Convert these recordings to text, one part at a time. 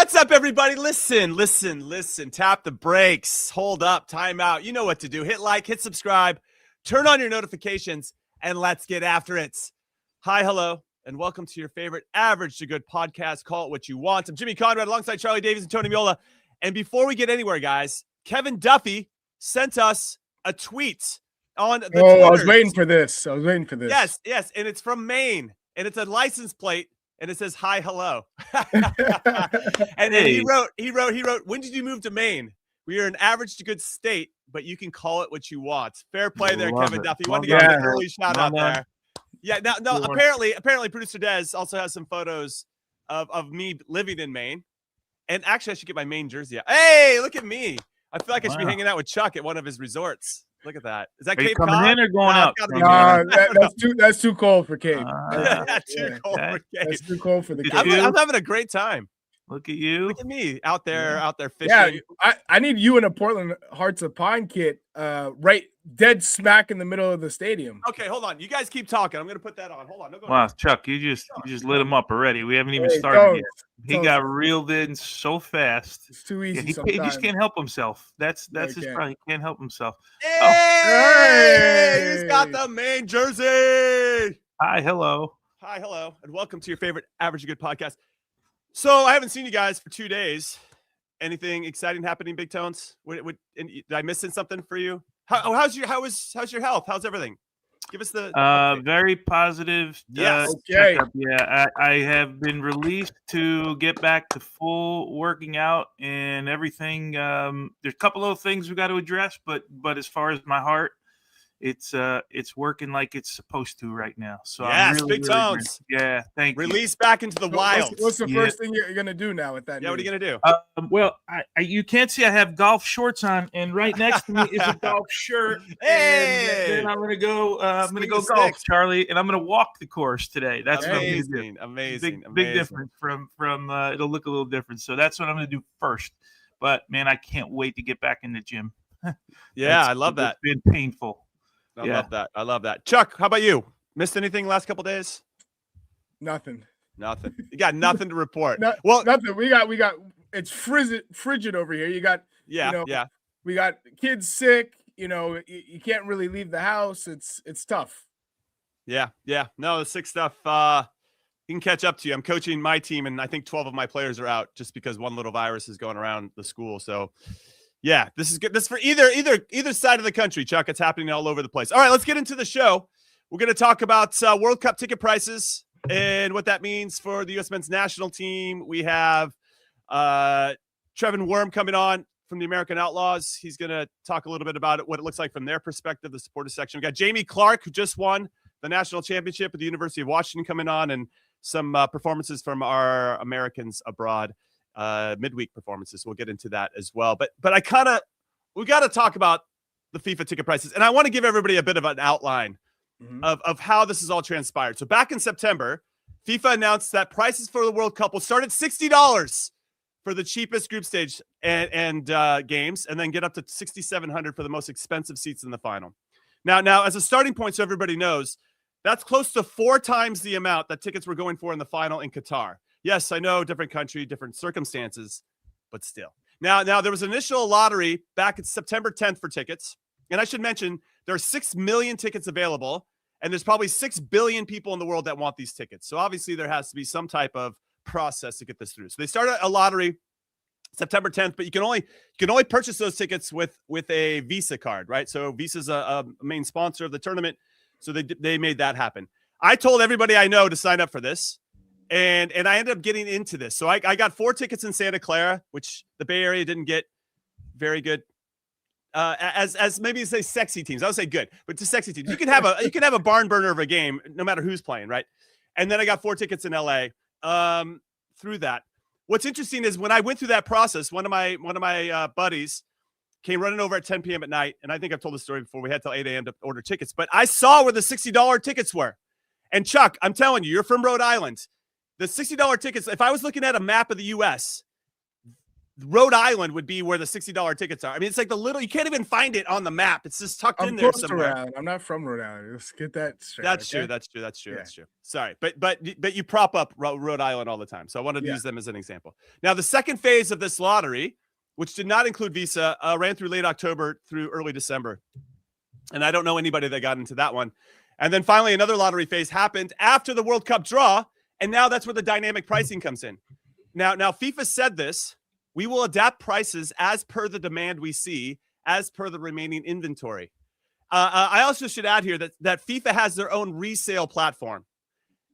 What's up, everybody? Listen. Tap the brakes. Hold up. Time out. You know what to do. Hit like, hit subscribe, turn on your notifications, and let's get after it. Hi, hello, and welcome to your favorite Average to Good podcast. Call it what you want. I'm Jimmy Conrad alongside Charlie Davies and Tony Meola. And before we get anywhere, guys, Kevin Duffy sent us a tweet on the Twitters. I was waiting for this. Yes. And it's from Maine. And it's a license plate. And it says, hi, hello. And he wrote, when did you move to Maine? We are an average to good state, but you can call it what you want. Fair play there, Kevin Duffy. You want to give an early shout out there. Yeah, no, apparently producer Des also has some photos of me living in Maine. And actually, I should get my Maine jersey out. Hey, look at me. I feel like I should be hanging out with Chuck at one of his resorts. Look at that. Is that Cape Cod? Coming in or going up? That's too cold for Cape. That's too cold for Cape. That's too cold for the Cape. I'm having a great time. Look at you. Look at me out there fishing. Yeah, I need you in a Portland Hearts of Pine kit, right dead smack in the middle of the stadium. Okay, hold on. You guys keep talking. I'm gonna put that on. Hold on. Wow, Chuck, you just lit him up already. We haven't even started yet. He got reeled in so fast. It's too easy. He just can't help himself. That's his problem. He can't help himself. Hey, he's got the Maine jersey. Hi, hello, and welcome to your favorite Average Good podcast. So I haven't seen you guys for 2 days. Anything exciting happening, Big Tones? Did I miss something for you? How's your health? How's everything? Give us the very positive. Yes. Okay. Checkup. Yeah, I have been released to get back to full working out and everything. There's a couple of things we got to address, but as far as my heart, it's working like it's supposed to right now. So yes, I'm really, Big Tones. Yeah, thank you. Release back into the wild. What's the first thing you're gonna do now with that? Yeah, what are you gonna do? Well, you can't see I have golf shorts on, and right next to me is a golf shirt. Hey, and then I'm gonna go golf, Charlie, and I'm gonna walk the course today. That's what I'm gonna do. Amazing. Big difference from it'll look a little different. So that's what I'm gonna do first. But man, I can't wait to get back in the gym. Yeah, I love that. It's been painful. I love that. Chuck, how about you? Missed anything last couple days? Nothing. You got nothing to report. Nothing. We got. It's frigid over here. You got. We got kids sick. You can't really leave the house. It's tough. Yeah. No, the sick stuff. He can catch up to you. I'm coaching my team, and I think 12 of my players are out just because one little virus is going around the school. So. Yeah, this is good. This is for either side of the country, Chuck. It's happening all over the place. All right, let's get into the show. We're going to talk about World Cup ticket prices and what that means for the U.S. men's national team. We have Trevin Worm coming on from the American Outlaws. He's going to talk a little bit about what it looks like from their perspective, the supporter section. We got Jamie Clark, who just won the national championship at the University of Washington, coming on, and some performances from our Americans abroad. Midweek performances. We'll get into that as well. But we got to talk about the FIFA ticket prices. And I want to give everybody a bit of an outline of how this has all transpired. So back in September, FIFA announced that prices for the World Cup will start at $60 for the cheapest group stage and games, and then get up to $6,700 for the most expensive seats in the final. Now, as a starting point, so everybody knows, that's close to 4 times the amount that tickets were going for in the final in Qatar. Yes, I know, different country, different circumstances, but still. Now there was an initial lottery back in September 10th for tickets. And I should mention there are 6 million tickets available, and there's probably 6 billion people in the world that want these tickets. So obviously there has to be some type of process to get this through. So they started a lottery September 10th, but you can only purchase those tickets with a Visa card, right? So Visa's a main sponsor of the tournament. So they made that happen. I told everybody I know to sign up for this. And I ended up getting into this. So I got 4 tickets in Santa Clara, which the Bay Area didn't get very good. As maybe say sexy teams. I would say good, but to sexy teams. You can have a barn burner of a game no matter who's playing, right? And then I got 4 tickets in LA through that. What's interesting is when I went through that process, one of my buddies came running over at 10 p.m. at night, and I think I've told this story before. We had till 8 a.m. to order tickets, but I saw where the $60 tickets were. And Chuck, I'm telling you, you're from Rhode Island. The $60 tickets, if I was looking at a map of the U.S., Rhode Island would be where the $60 tickets are. I mean, it's like you can't even find it on the map. It's just tucked in there somewhere. I'm not from Rhode Island. Let's get that straight. That's true. That's true. Sorry. But you prop up Rhode Island all the time. So I wanted to use them as an example. Now, the second phase of this lottery, which did not include Visa, ran through late October through early December. And I don't know anybody that got into that one. And then finally, another lottery phase happened after the World Cup draw. And now that's where the dynamic pricing comes in. Now FIFA said this. We will adapt prices as per the demand we see, as per the remaining inventory. I also should add here that FIFA has their own resale platform.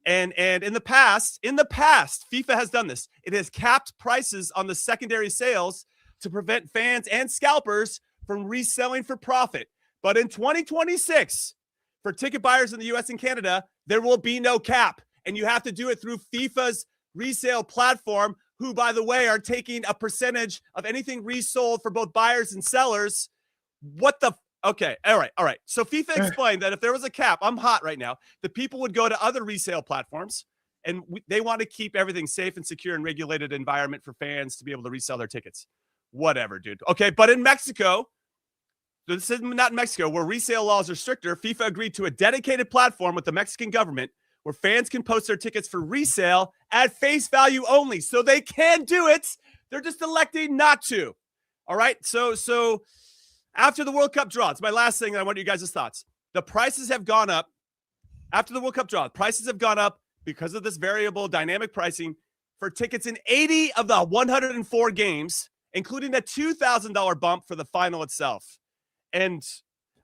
And in the past, FIFA has done this. It has capped prices on the secondary sales to prevent fans and scalpers from reselling for profit. But in 2026, for ticket buyers in the US and Canada, there will be no cap. And you have to do it through FIFA's resale platform, who, by the way, are taking a percentage of anything resold for both buyers and sellers. Okay. All right. So FIFA explained that if there was a cap, I'm hot right now, the people would go to other resale platforms, and they want to keep everything safe and secure and regulated environment for fans to be able to resell their tickets. Whatever, dude. Okay. But in Mexico, this is not in Mexico, where resale laws are stricter, FIFA agreed to a dedicated platform with the Mexican government where fans can post their tickets for resale at face value only. So they can do it. They're just electing not to. All right. So after the World Cup draw, it's my last thing. I want you guys' thoughts. The prices have gone up after the World Cup draw. Prices have gone up because of this variable dynamic pricing for tickets in 80 of the 104 games, including a $2,000 bump for the final itself. And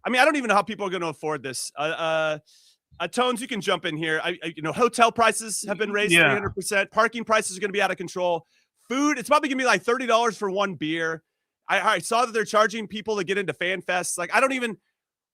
I mean, I don't even know how people are going to afford this. Tones, you can jump in here. Hotel prices have been raised 300%. Parking prices are going to be out of control. Food, it's probably going to be like $30 for one beer. I saw that they're charging people to get into fan fests. Like,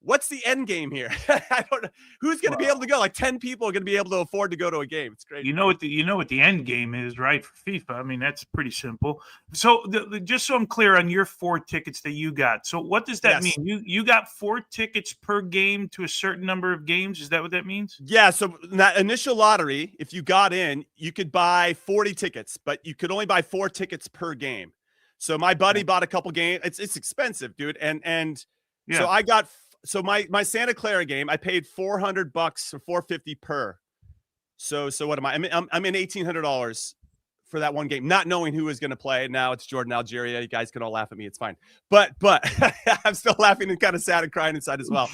what's the end game here? I don't know. Who's going to be able to go? Like 10 people are going to be able to afford to go to a game. It's great. You know what the end game is, right? For FIFA. I mean, that's pretty simple. So just so I'm clear on your 4 tickets that you got. So what does that mean? You got 4 tickets per game to a certain number of games. Is that what that means? Yeah. So that initial lottery, if you got in, you could buy 40 tickets, but you could only buy 4 tickets per game. So my buddy bought a couple games. It's expensive, dude. So I got. So my Santa Clara game, I paid $400 or $450 per. So what am I? I'm in $1,800 for that one game, not knowing who was going to play. Now it's Jordan Algeria. You guys can all laugh at me. It's fine. But I'm still laughing and kind of sad and crying inside as well.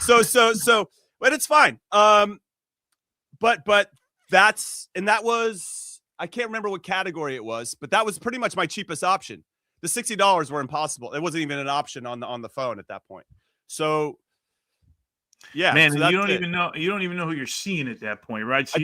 But it's fine. But that was, I can't remember what category it was, but that was pretty much my cheapest option. The $60 were impossible. It wasn't even an option on the phone at that point. So, yeah, man, so you don't even know who you're seeing at that point, right? So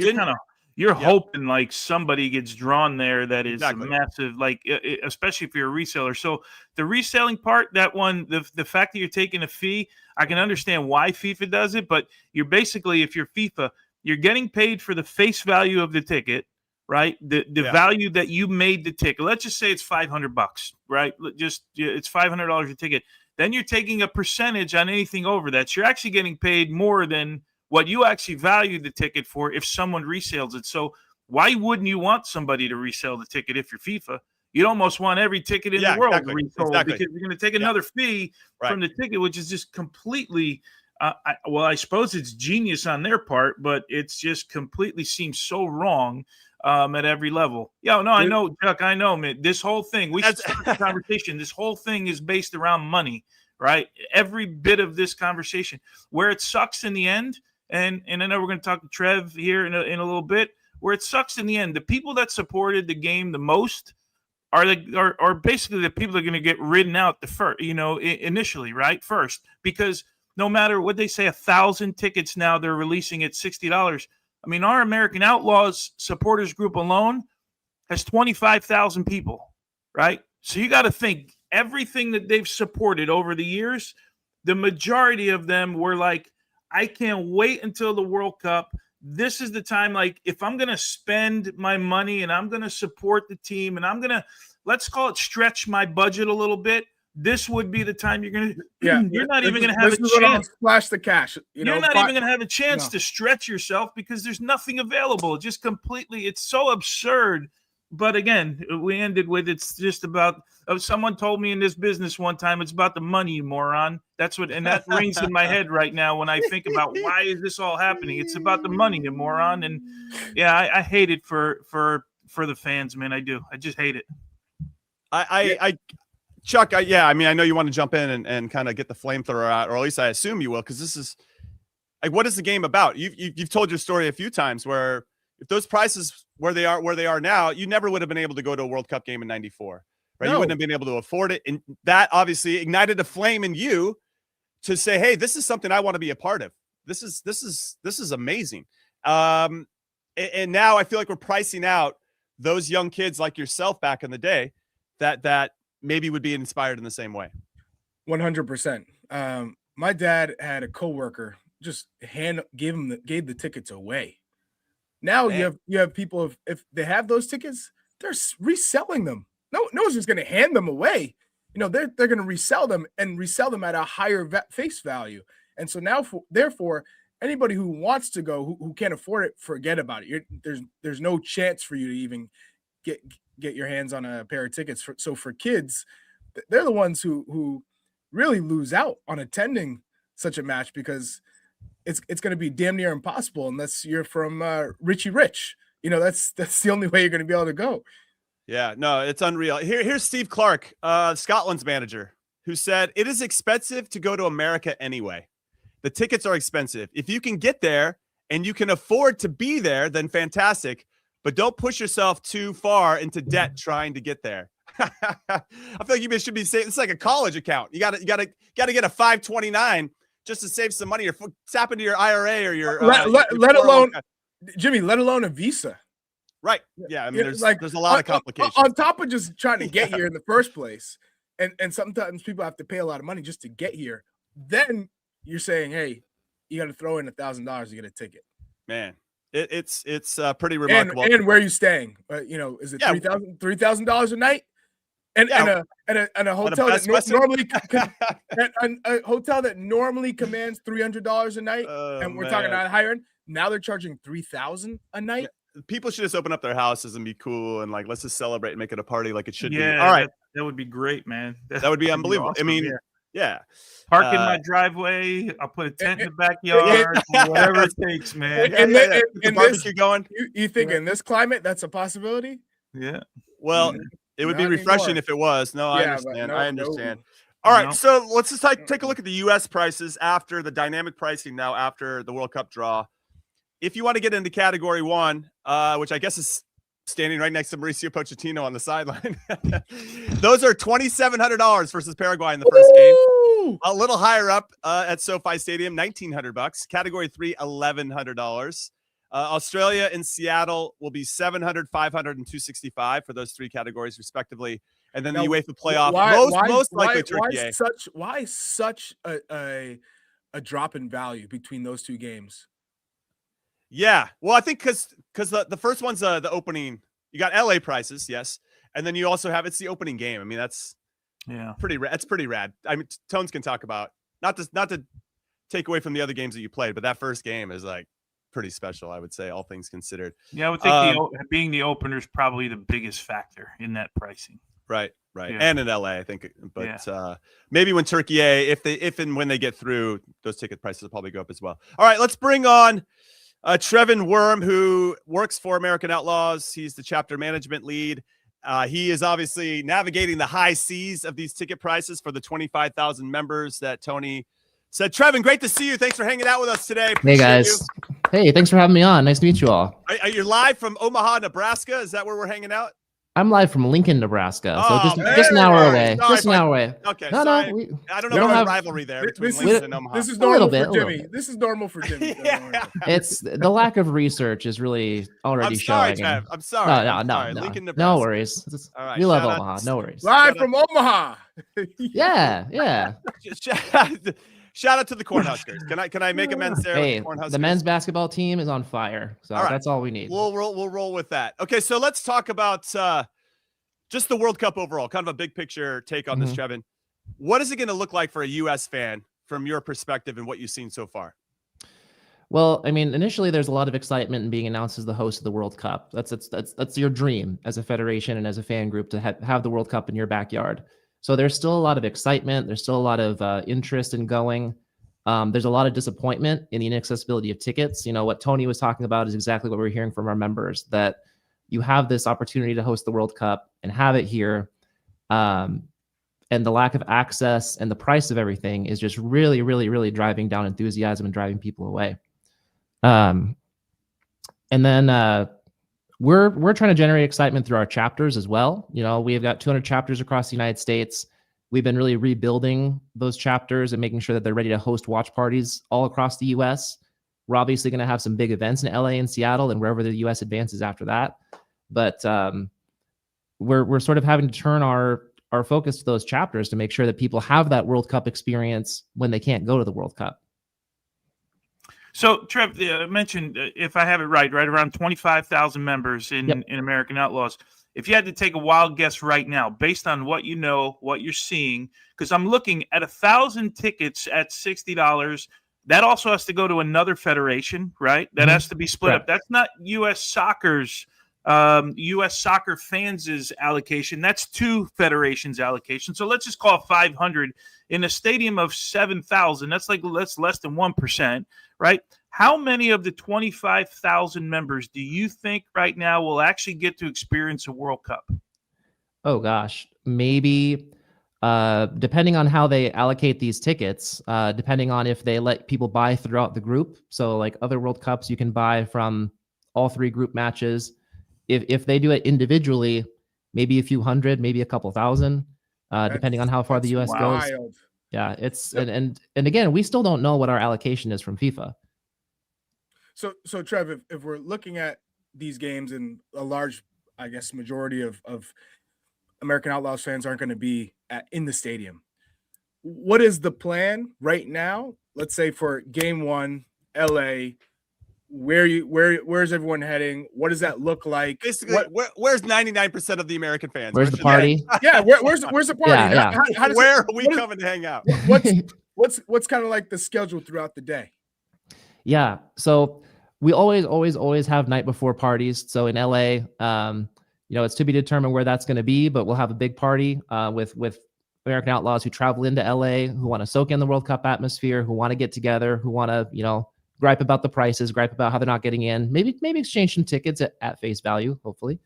you're hoping like somebody gets drawn there that is massive, like especially if you're a reseller. So the reselling part, that one, the fact that you're taking a fee, I can understand why FIFA does it, but you're basically, if you're FIFA, you're getting paid for the face value of the ticket, right? The value that you made the ticket. Let's just say it's $500, right? It's $500 a ticket. Then you're taking a percentage on anything over that. So you're actually getting paid more than what you actually valued the ticket for if someone resells it. So why wouldn't you want somebody to resell the ticket if you're FIFA? You'd almost want every ticket in the world resold because you're going to take another fee from the ticket, which is just completely I suppose it's genius on their part, but it's just completely seems so wrong at every level. I know, Chuck. I know, man. This whole thing, we should start the conversation. This whole thing is based around money, right? Every bit of this conversation, where it sucks in the end, and I know we're going to talk to Trev here in a little bit. Where it sucks in the end, the people that supported the game the most are basically the people that are going to get ridden out initially, right? First, because no matter what they say, 1,000 tickets now they're releasing at $60. I mean, our American Outlaws supporters group alone has 25,000 people, right? So you got to think everything that they've supported over the years, the majority of them were like, I can't wait until the World Cup. This is the time, like, if I'm going to spend my money and I'm going to support the team and I'm going to, let's call it stretch my budget a little bit, this would be the time you're going to, you're not even going to have a chance. Splash the cash. You're not even going to have a chance to stretch yourself because there's nothing available. Just completely, it's so absurd But again, we ended with it's just about. Someone told me in this business one time, it's about the money, you moron. That's what, and that rings in my head right now when I think about why is this all happening. It's about the money, you moron. And yeah, I hate it for the fans, man. I do. I just hate it. Chuck, I mean, I know you want to jump in and kind of get the flamethrower out, or at least I assume you will, because this is like, what is the game about? You've told your story a few times where if those prices where they are now, you never would have been able to go to a World Cup game in '94, right? No. You wouldn't have been able to afford it, and that obviously ignited a flame in you to say, "Hey, this is something I want to be a part of. This is amazing." And now I feel like we're pricing out those young kids like yourself back in the day that maybe would be inspired in the same way. 100%. My dad had a coworker just gave the tickets away. Now you have people, if they have those tickets, they're reselling them. No one's just going to hand them away. They're going to resell them at a higher face value. And so now, therefore, anybody who wants to go who can't afford it, forget about it. There's no chance for you to even get your hands on a pair of tickets. So for kids, they're the ones who really lose out on attending such a match, because it's going to be damn near impossible unless you're from Richie Rich. That's the only way you're going to be able to go. Yeah, no, it's unreal. Here's Steve Clark, Scotland's manager, who said, "It is expensive to go to America anyway. The tickets are expensive. If you can get there and you can afford to be there, then fantastic. But don't push yourself too far into debt trying to get there." I feel like you should be saying it's like a college account. You got to get a 529 just to save some money, or tap into your IRA or your let alone Jimmy, let alone a visa. Right. Yeah. I mean, there's a lot of complications on top of just trying to get here in the first place. And sometimes people have to pay a lot of money just to get here. Then you're saying, hey, you got to throw in $1,000 to get a ticket. Man, it's pretty remarkable. And where are you staying? Is it $3,000 a night? And a hotel a hotel that normally commands $300 a night, and we're talking about hiring. Now they're charging $3,000 a night. Yeah. People should just open up their houses and be cool and let's just celebrate and make it a party like it should be. All right, that would be great, man. That would be unbelievable. Awesome. I mean, yeah. Park in my driveway. I'll put a tent in the backyard. Whatever it takes, man. And the barbecue going. You think in this climate that's a possibility? Yeah. Well, it would be refreshing if it was. No, I understand. I understand. All right, so let's just take a look at the U.S. prices after the dynamic pricing now after the World Cup draw. If you want to get into Category 1, which I guess is standing right next to Mauricio Pochettino on the sideline, those are $2,700 versus Paraguay in the first game. A little higher up at SoFi Stadium, $1,900. Category 3, $1,100. Australia and Seattle will be $700, $500, and $265 for those three categories respectively. And then the UEFA playoff, most likely Turkey. Why such a drop in value between those two games? Yeah, well, I think because the first one's the opening. You got LA prices, yes, and then you also have it's the opening game. I mean, that's pretty. That's pretty rad. I mean, Tones can talk about not to take away from the other games that you played, but that first game is pretty special, I would say, all things considered. Yeah, I would think being the opener is probably the biggest factor in that pricing. Right. Yeah. And in LA, I think, but maybe when Turkey if and when they get through, those ticket prices will probably go up as well. All right, let's bring on Trevin Worm, who works for American Outlaws. He's the chapter management lead. He is obviously navigating the high seas of these ticket prices for the 25,000 members that Tony said. Trevin, great to see you. Thanks for hanging out with us today. Hey, guys. Hey, thanks for having me on. Nice to meet you all. Are you live from Omaha, Nebraska? Is that where we're hanging out? I'm live from Lincoln, Nebraska. So just an hour away. Just an hour away. Okay. No. I don't know about rivalry there between Lincoln and Omaha. This is normal for Jimmy. This is normal for Jimmy. It's the lack of research is really already showing. I'm sorry. No. Lincoln, Nebraska. No worries. All right. We love Omaha. No worries. Live from Omaha. Yeah. Shout out to the Cornhuskers. Can I make amends there? Hey, the men's basketball team is on fire. So that's all we need. We'll roll with that. Okay, so let's talk about just the World Cup overall, kind of a big picture take on this, Trevin. What is it going to look like for a U.S. fan from your perspective and what you've seen so far? Well, I mean, initially there's a lot of excitement in being announced as the host of the World Cup. That's your dream as a federation and as a fan group to have the World Cup in your backyard. So there's still a lot of excitement. There's still a lot of interest in going. There's a lot of disappointment in the inaccessibility of tickets. You know, what Tony was talking about is exactly what we're hearing from our members, that you have this opportunity to host the World Cup and have it here. And the lack of access and the price of everything is just really, really, really driving down enthusiasm and driving people away. And then we're trying to generate excitement through our chapters as well. You know, we've got 200 chapters across the United States. We've been really rebuilding those chapters and making sure that they're ready to host watch parties all across the U.S. We're obviously going to have some big events in LA and Seattle and wherever the U.S. advances after that. But we're sort of having to turn our focus to those chapters to make sure that people have that World Cup experience when they can't go to the World Cup. So, Trev, mentioned, if I have it right around 25,000 members in American Outlaws. If you had to take a wild guess right now, based on what you know, what you're seeing, because I'm looking at 1,000 tickets at $60. That also has to go to another federation, right? That has to be split up. That's not U.S. Soccer's U.S. Soccer fans' allocation. That's two federations' allocation. So let's just call it 500 in a stadium of 7,000. That's less than 1%, right? How many of the 25,000 members do you think right now will actually get to experience a World Cup? Oh gosh, maybe depending on how they allocate these tickets, depending on if they let people buy throughout the group. So like other World Cups, you can buy from all three group matches. If they do it individually, maybe a few hundred, maybe a couple thousand, depending on how far the U.S. goes. Yeah, it's and again, we still don't know what our allocation is from FIFA. So Trev, if we're looking at these games and a large, I guess, majority of American Outlaws fans aren't going to be in the stadium, what is the plan right now? Let's say for game one, LA. Where's everyone heading? What does that look like? Basically, where's 99% of the American fans? Where's the party? Yeah, where's the party? Yeah. Where are we coming to hang out? What's kind of like the schedule throughout the day? Yeah, so we always have night before parties. So in LA, it's to be determined where that's going to be, but we'll have a big party with American Outlaws who travel into LA, who want to soak in the World Cup atmosphere, who want to get together, who want to, gripe about the prices, gripe about how they're not getting in, maybe exchange some tickets at face value, hopefully.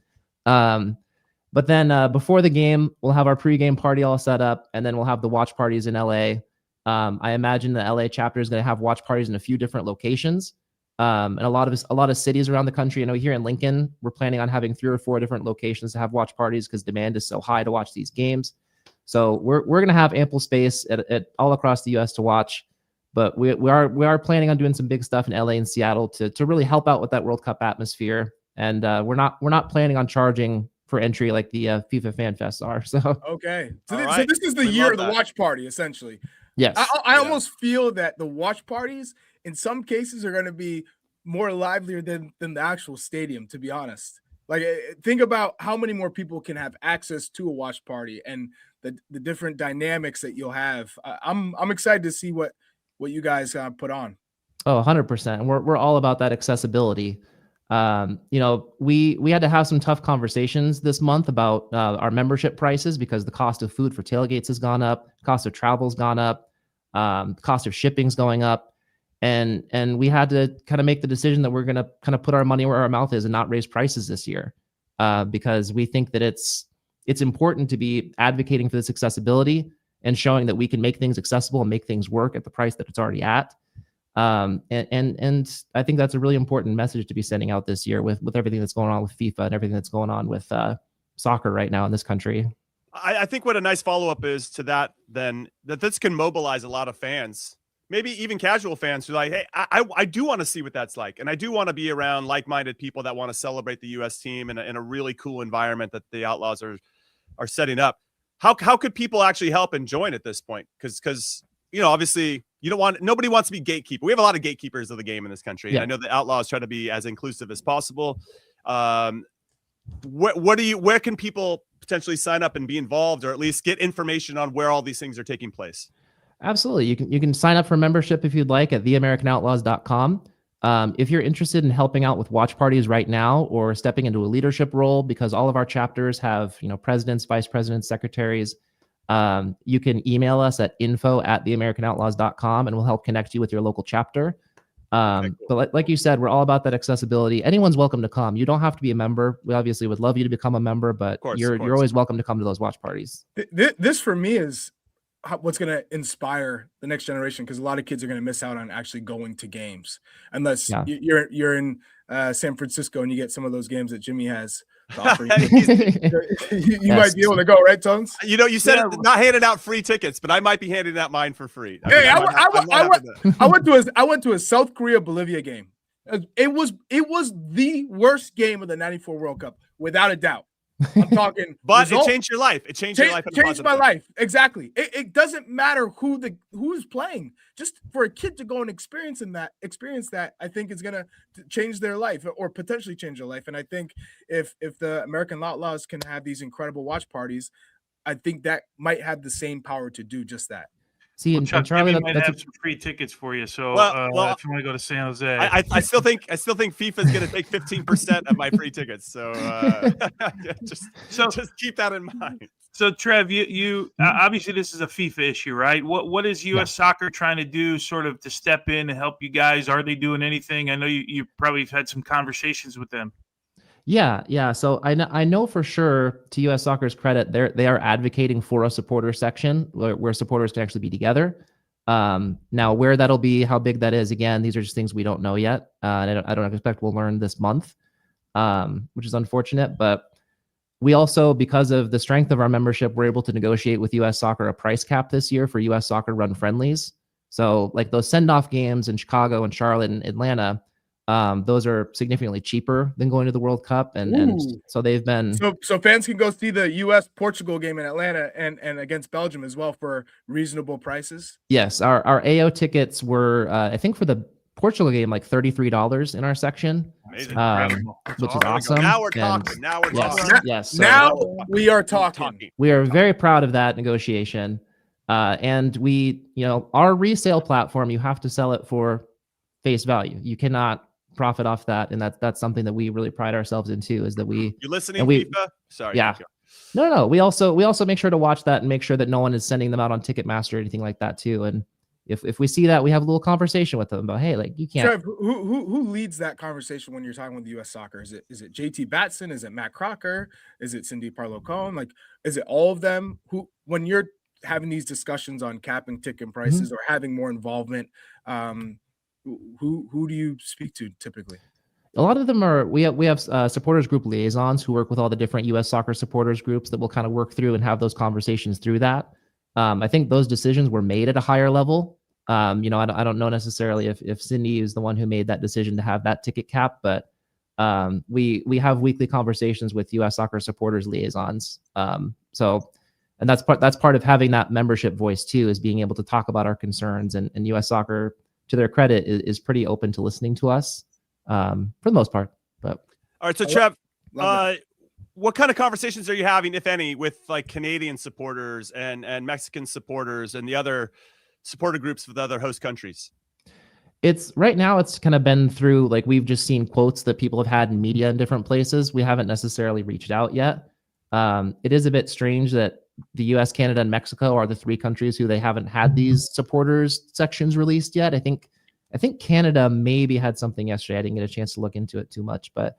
But then before the game, we'll have our pregame party all set up, and then we'll have the watch parties in LA. I imagine the LA chapter is going to have watch parties in a few different locations, and a lot of cities around the country. I know here in Lincoln, we're planning on having 3 or 4 different locations to have watch parties because demand is so high to watch these games. So we're going to have ample space at all across the U.S. to watch. But we are planning on doing some big stuff in LA and Seattle to really help out with that World Cup atmosphere. And we're not planning on charging for entry like the FIFA Fan Fests are. So okay, so this is the year of the watch party, essentially. Yes, I almost feel that the watch parties in some cases are going to be more livelier than the actual stadium. To be honest, like think about how many more people can have access to a watch party and the different dynamics that you'll have. I'm excited to see what you guys put on. Oh, 100%. We're all about that accessibility. We had to have some tough conversations this month about our membership prices because the cost of food for tailgates has gone up, cost of travel's gone up, cost of shipping's going up. And we had to kind of make the decision that we're going to kind of put our money where our mouth is and not raise prices this year because we think that it's important to be advocating for this accessibility and showing that we can make things accessible and make things work at the price that it's already at. And I think that's a really important message to be sending out this year with everything that's going on with FIFA and everything that's going on with soccer right now in this country. I think what a nice follow-up is to that, then, that this can mobilize a lot of fans, maybe even casual fans who are like, hey, I do want to see what that's like. And I do want to be around like-minded people that want to celebrate the U.S. team in a really cool environment that the Outlaws are setting up. How could people actually help and join at this point? Because obviously nobody wants to be gatekeeper. We have a lot of gatekeepers of the game in this country. Yeah. And I know the Outlaws try to be as inclusive as possible. Where can people potentially sign up and be involved, or at least get information on where all these things are taking place? Absolutely. You can sign up for membership if you'd like at theamericanoutlaws.com. If you're interested in helping out with watch parties right now or stepping into a leadership role, because all of our chapters have, presidents, vice presidents, secretaries, you can email us at info@theamericanoutlaws.com and we'll help connect you with your local chapter. Cool. But like you said, we're all about that accessibility. Anyone's welcome to come. You don't have to be a member. We obviously would love you to become a member, but you're always welcome to come to those watch parties. This for me is what's going to inspire the next generation, because a lot of kids are going to miss out on actually going to games unless you're in San Francisco and you get some of those games that Jimmy has to offer. You might be able to go, right, Tones? You said not handing out free tickets, but I might be handing out mine for free. I went to a South Korea Bolivia game. It was the worst game of the '94 World Cup, without a doubt. I'm talking, but it changed your life. It changed your life. Changed my life. Exactly. It doesn't matter who's playing. Just for a kid to go and experience that, I think is gonna change their life or potentially change their life. And I think if the American Outlaws can have these incredible watch parties, I think that might have the same power to do just that. See, Chuck, and Charlie, might have some free tickets for you. So if you want to go to San Jose, I still think FIFA is going to take 15% of my free tickets. So just keep that in mind. So Trev, you obviously this is a FIFA issue, right? What is U.S. Soccer trying to do, sort of, to step in and help you guys? Are they doing anything? I know you probably have had some conversations with them. Yeah. So I know for sure, to U.S. Soccer's credit, they are advocating for a supporter section where supporters can actually be together. Now, where that'll be, how big that is, again, these are just things we don't know yet. And I don't expect we'll learn this month, which is unfortunate. But we also, because of the strength of our membership, we're able to negotiate with U.S. Soccer a price cap this year for U.S. Soccer run friendlies. So like those send-off games in Chicago and Charlotte and Atlanta, those are significantly cheaper than going to the World Cup, and so they've been so fans can go see the U.S. Portugal game in Atlanta and against Belgium as well for reasonable prices. Yes, our AO tickets were I think for the Portugal game like $33 in our section, which is awesome. Now we're talking. Yes. Now we are talking. We are very proud of that negotiation, and we, our resale platform, you have to sell it for face value. You cannot profit off that, and that's something that we really pride ourselves in too, is that you listening, FIFA? Sorry. Yeah. No. We also make sure to watch that and make sure that no one is sending them out on Ticketmaster or anything like that too. And if we see that, we have a little conversation with them about, hey, like, you can't. Trev, who leads that conversation when you're talking with the U.S. Soccer? Is it JT Batson? Is it Matt Crocker? Is it Cindy Parlow-Cohen? Like, is it all of them? Who, when you're having these discussions on capping ticket prices or having more involvement, who do you speak to typically? A lot of them are, we have supporters group liaisons who work with all the different U.S. Soccer supporters groups that will kind of work through and have those conversations through that. I think those decisions were made at a higher level. I don't know necessarily if Cindy is the one who made that decision to have that ticket cap, but we have weekly conversations with U.S. Soccer supporters liaisons. And that's part of having that membership voice too, is being able to talk about our concerns, and U.S. Soccer, to their credit, is pretty open to listening to us for the most part. But all right, so Trev, what kind of conversations are you having, if any, with like Canadian supporters and Mexican supporters and the other supporter groups with other host countries? Right now it's kind of been through, like, we've just seen quotes that people have had in media in different places. We haven't necessarily reached out yet. It is a bit strange that the US, Canada, and Mexico are the three countries who they haven't had these supporters sections released yet. I think Canada maybe had something yesterday. I didn't get a chance to look into it too much, but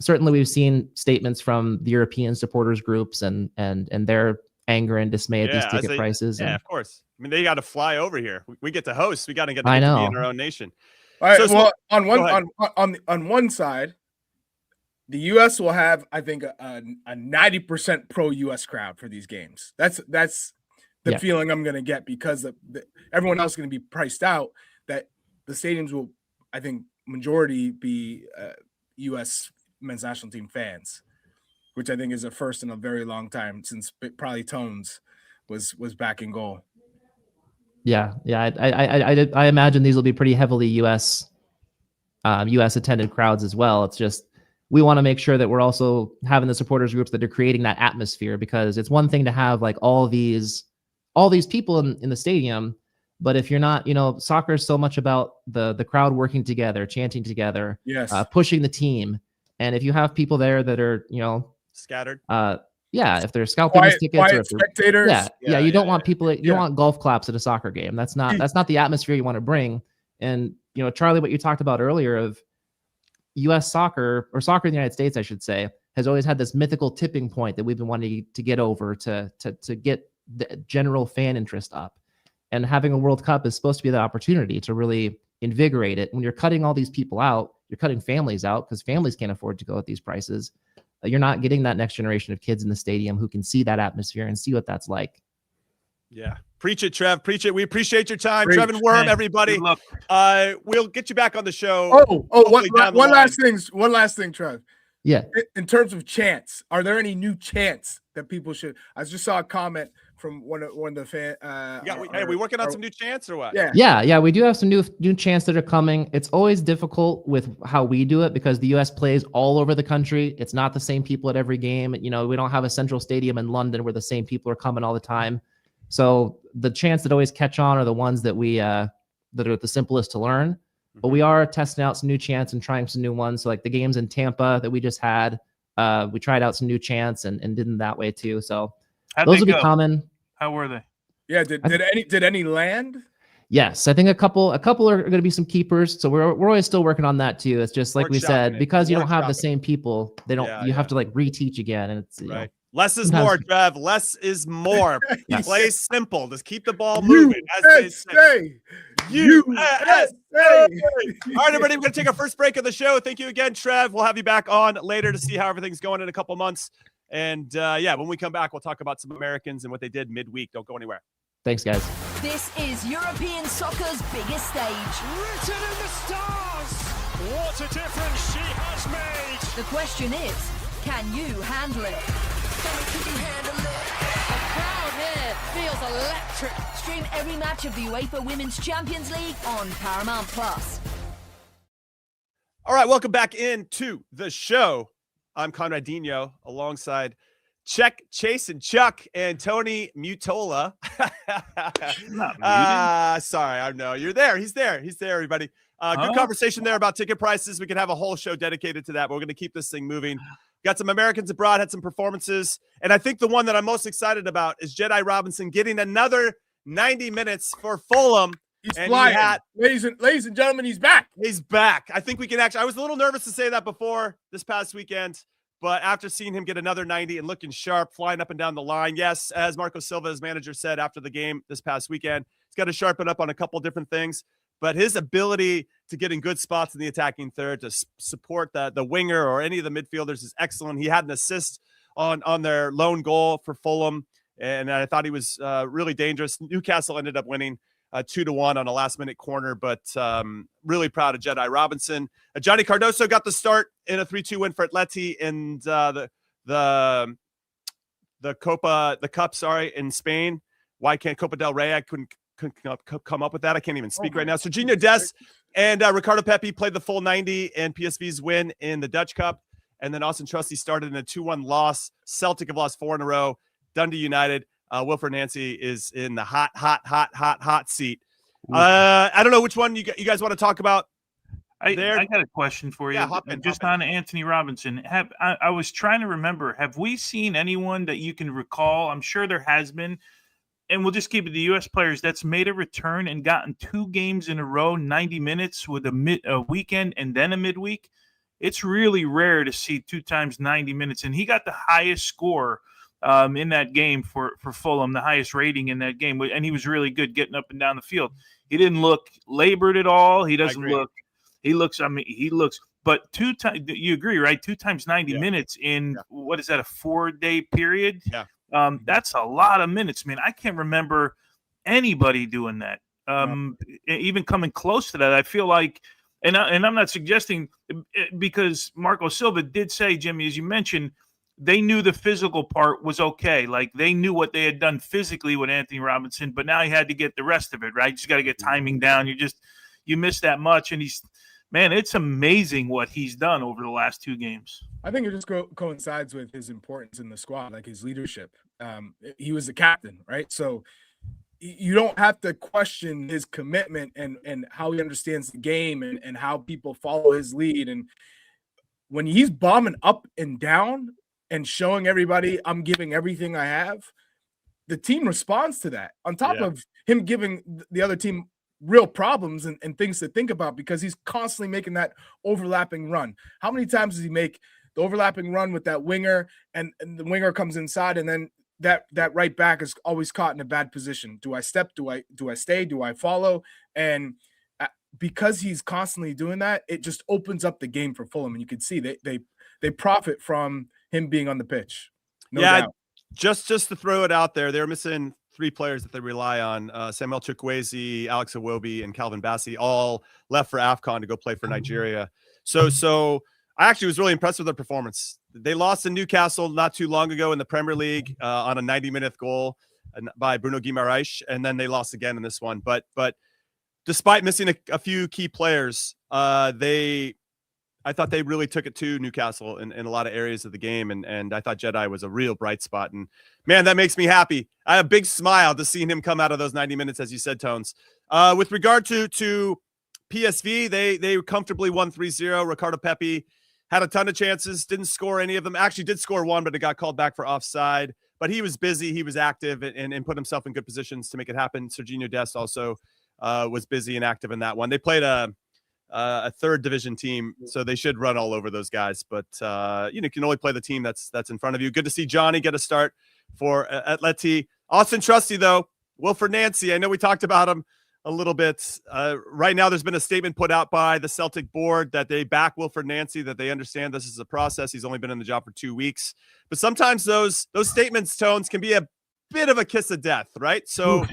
certainly we've seen statements from the European supporters groups and their anger and dismay at these ticket prices. Yeah, of course. I mean, they got to fly over here. We get to host. We got to get to be in our own nation. All right. On one side, the U.S. will have, I think, a 90% pro-U.S. crowd for these games. That's the feeling I'm going to get, because everyone else is going to be priced out. That the stadiums will, I think, majority be U.S. men's national team fans, which I think is a first in a very long time, since probably Tones was back in goal. Yeah. I imagine these will be pretty heavily U.S. attended crowds as well. It's just, we want to make sure that we're also having the supporters groups that are creating that atmosphere, because it's one thing to have like all these people in the stadium, But if you're not, soccer is so much about the crowd working together, chanting together, Yes. pushing the team. And if you have people there that are, Scattered. if they're scalping these tickets, quiet or if spectators. you don't want people. You Yeah. don't want golf claps at a soccer game. That's not the atmosphere you want to bring. And Charlie, what you talked about earlier of U.S. soccer, or soccer in the United States, I should say, has always had this mythical tipping point that we've been wanting to get over to get the general fan interest up. And having a World Cup is supposed to be the opportunity to really invigorate it. When you're cutting all these people out, you're cutting families out because families can't afford to go at these prices. You're not getting that next generation of kids in the stadium who can see that atmosphere and see what that's like. Yeah. Preach it, Trev. Preach it. We appreciate your time. Preach. Trev and Worm, Man, everybody. good luck. We'll get you back on the show. One last thing, Trev. Yeah. In terms of chants, are there any new chants that people should? I just saw a comment from one of the fan. Are we working on some new chants or what? Yeah. We do have some new chants that are coming. It's always difficult with how we do it because the U.S. plays all over the country. It's not the same people at every game. We don't have a central stadium in London where the same people are coming all the time. So the chants that always catch on are the ones that that are the simplest to learn. But we are testing out some new chants and trying some new ones. So like the games in Tampa that we just had, we tried out some new chants and did them that way too. So those will be common. How were they? Yeah. Did any land? Yes, I think a couple are going to be some keepers. So we're always still working on that too. It's just like we said, because you don't have the same people, you have to like reteach again, and it's right. Less is more, Trev. Less is more. Yes. Play simple. Just keep the ball moving. USA. USA. All right, everybody, we're going to take our first break of the show. Thank you again, Trev. We'll have you back on later to see how everything's going in a couple months. And when we come back, we'll talk about some Americans and what they did midweek. Don't go anywhere. Thanks, guys. This is European soccer's biggest stage. Written in the stars. What a difference she has made. The question is, can you handle it? Can you handle it? The crowd here feels electric. Stream every match of the UEFA Women's Champions League on Paramount Plus. All right, welcome back into the show. I'm Conrad Dino alongside Chase and Chuck and Tony Meola. Sorry, I know you're there. He's there. Everybody. Good conversation there about ticket prices. We could have a whole show dedicated to that, but we're going to keep this thing moving. Got some Americans abroad, had some performances. And I think the one that I'm most excited about is Jedi Robinson getting another 90 minutes for Fulham. He's flying. Ladies and gentlemen, he's back. He's back. I think we can actually, I was a little nervous to say that before this past weekend, but after seeing him get another 90 and looking sharp, flying up and down the line. Yes, as Marco Silva, his manager, said after the game this past weekend, he's got to sharpen up on a couple different things. But his ability to get in good spots in the attacking third, to support the winger or any of the midfielders is excellent. He had an assist on their lone goal for Fulham, and I thought he was really dangerous. Newcastle ended up winning 2-1 on a last-minute corner, but really proud of Jedi Robinson. Johnny Cardoso got the start in a 3-2 win for Atleti in the Cup in Spain. Why can't Copa del Rey? I couldn't come up with that. I can't even speak right now. Serginho Dest and Ricardo Pepi played the full 90 in PSV's win in the Dutch Cup. And then Austin Trusty started in a 2-1 loss. Celtic have lost 4 in a row. Dundee United. Wilfried Nancy is in the hot seat. I don't know which one you guys want to talk about. I got a question for you. Yeah, just on Anthony Robinson. I was trying to remember, have we seen anyone that you can recall? I'm sure there has been. And we'll just keep it the U.S. players that's made a return and gotten 2 games in a row, 90 minutes with a weekend and then a midweek. It's really rare to see 2 times 90 minutes. And he got the highest score in that game for Fulham, the highest rating in that game. And he was really good getting up and down the field. He didn't look labored at all. He doesn't look – he looks – but 2 times – you agree, right? 2 times 90 minutes in what is that, a 4-day period? Yeah. That's a lot of minutes, man. I can't remember anybody doing that. Even coming close to that, I feel like, and I'm not suggesting, because Marco Silva did say, Jimmy, as you mentioned, they knew the physical part was okay. Like they knew what they had done physically with Anthony Robinson, but now he had to get the rest of it, right? You just got to get timing down. You miss that much. And it's amazing what he's done over the last 2 games. I think it just coincides with his importance in the squad, like his leadership. He was the captain, right? So you don't have to question his commitment and how he understands the game and how people follow his lead. And when he's bombing up and down and showing everybody I'm giving everything I have, the team responds to that, on top of him giving the other team real problems and things to think about, because he's constantly making that overlapping run. How many times does he make the overlapping run with that winger, and the winger comes inside, and then that right back is always caught in a bad position? Do I step? Do I stay? Do I follow? And because he's constantly doing that, it just opens up the game for Fulham, and you can see they profit from him being on the pitch. No doubt. Just to throw it out there, they're missing 3 players that they rely on: Samuel Chukwueze, Alex Iwobi, and Calvin Bassey, all left for AFCON to go play for Nigeria. So I actually was really impressed with their performance. They lost to Newcastle not too long ago in the Premier League on a 90-minute goal by Bruno Guimaraes, and then they lost again in this one. But despite missing a few key players, I thought they really took it to Newcastle in a lot of areas of the game, and I thought Jedi was a real bright spot. And man, that makes me happy. I have a big smile to seeing him come out of those 90 minutes, as you said, Tones. With regard to PSV, they comfortably won 3-0. Ricardo Pepi had a ton of chances, didn't score any of them. Actually did score one, but it got called back for offside. But he was busy, he was active, and put himself in good positions to make it happen. Serginho Dest also was busy and active in that one. They played a 3rd division team, so they should run all over those guys. But you can only play the team that's in front of you. Good to see Johnny get a start for Atleti. Austin Trusty, though, Wilfried Nancy, I know we talked about him a little bit. Right now, there's been a statement put out by the Celtic board that they back Wilfried Nancy, that they understand this is a process. He's only been in the job for 2 weeks. But sometimes those statements, Tones, can be a bit of a kiss of death, right? So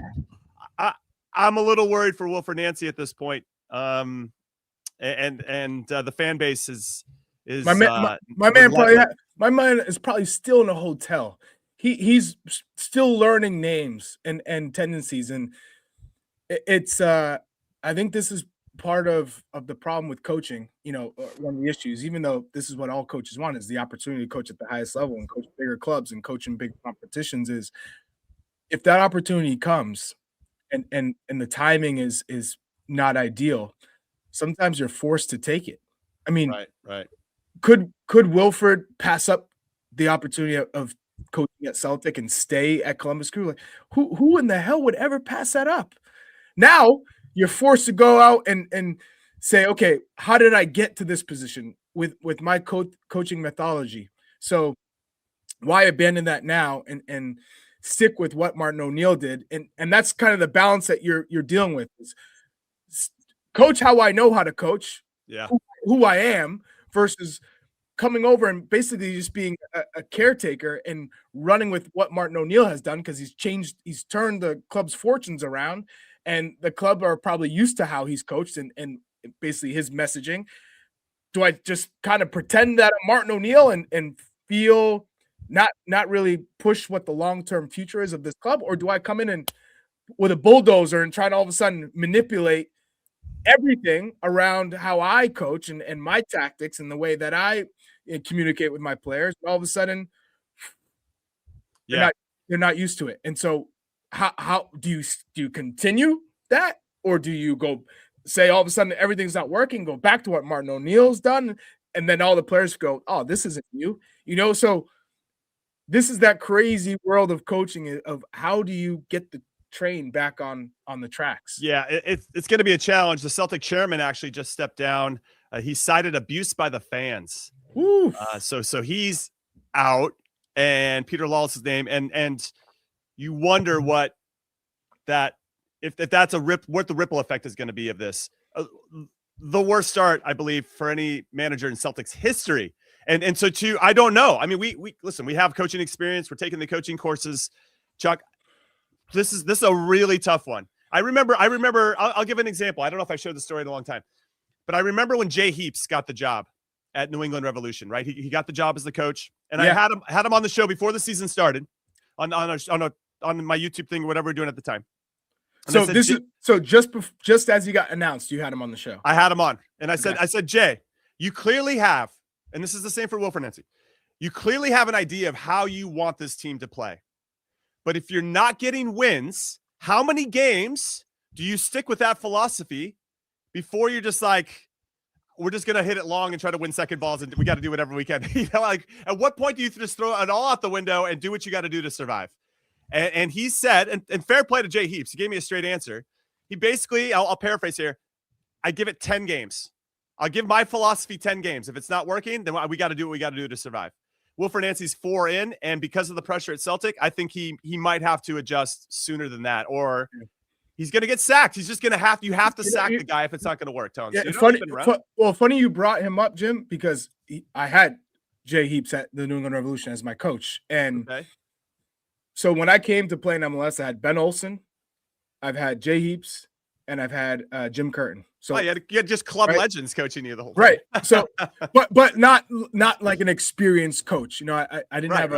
I'm a little worried for Wilfried Nancy at this point. And the fan base is my man is probably still in a hotel. He's still learning names and tendencies, and it's I think this is part of the problem with coaching. One of the issues, even though this is what all coaches want, is the opportunity to coach at the highest level and coach bigger clubs and coach in big competitions, is if that opportunity comes and the timing is not ideal, sometimes you're forced to take it. I mean, right. Could Wilfried pass up the opportunity of coaching at Celtic and stay at Columbus Crew? Like, who in the hell would ever pass that up? Now you're forced to go out and say, okay, how did I get to this position with my coaching methodology? So why abandon that now and stick with what Martin O'Neill did? And that's kind of the balance that you're dealing with. Is coach how I know how to coach, who I am, versus coming over and basically just being a caretaker and running with what Martin O'Neill has done, because he's turned the club's fortunes around, and the club are probably used to how he's coached and basically his messaging. Do I just kind of pretend that I'm Martin O'Neill and feel not really push what the long-term future is of this club? Or do I come in and with a bulldozer and try to all of a sudden manipulate everything around how I coach and my tactics and the way that I communicate with my players? All of a sudden, they're not used to it. And so how do you continue that, or do you go say all of a sudden everything's not working, go back to what Martin O'Neill's done, and then all the players go, oh, this isn't you? So this is that crazy world of coaching, of how do you get the train back on the tracks? Yeah, it's going to be a challenge. The Celtic chairman actually just stepped down. He cited abuse by the fans. So he's out, and Peter Lawless' his name, and you wonder what that if that's what the ripple effect is going to be of this. The worst start, I believe, for any manager in Celtics history. And so too, I don't know. I mean, we listen, we have coaching experience. We're taking the coaching courses. Chuck, this is a really tough one. I remember, I'll give an example. I don't know if I showed the story in a long time, but I remember when Jay Heaps got the job at New England Revolution, right? He got the job as the coach, and I had him on the show before the season started on my YouTube thing, whatever we're doing at the time. And so just as he got announced, you had him on the show. I had him on, and I said, Jay, you clearly have, and this is the same for Wilfried Nancy, you clearly have an idea of how you want this team to play. But if you're not getting wins, how many games do you stick with that philosophy before you're just like, we're just going to hit it long and try to win second balls and we got to do whatever we can? Like, at what point do you just throw it all out the window and do what you got to do to survive? And he said, and fair play to Jay Heaps, he gave me a straight answer. He basically, I'll paraphrase here, I give it 10 games. I'll give my philosophy 10 games. If it's not working, then we got to do what we got to do to survive. Wilfried Nancy's 4 in, and because of the pressure at Celtic, I think he might have to adjust sooner than that, or he's going to get sacked. He's just going to have to sack the guy if it's not going to work, Tone. Yeah, So funny you brought him up, Jim, because I had Jay Heaps at the New England Revolution as my coach. And so when I came to play in MLS, I had Ben Olsen, I've had Jay Heaps, and I've had Jim Curtin. So you had just club legends coaching you the whole time. Right. So, but not like an experienced coach. You know, I didn't have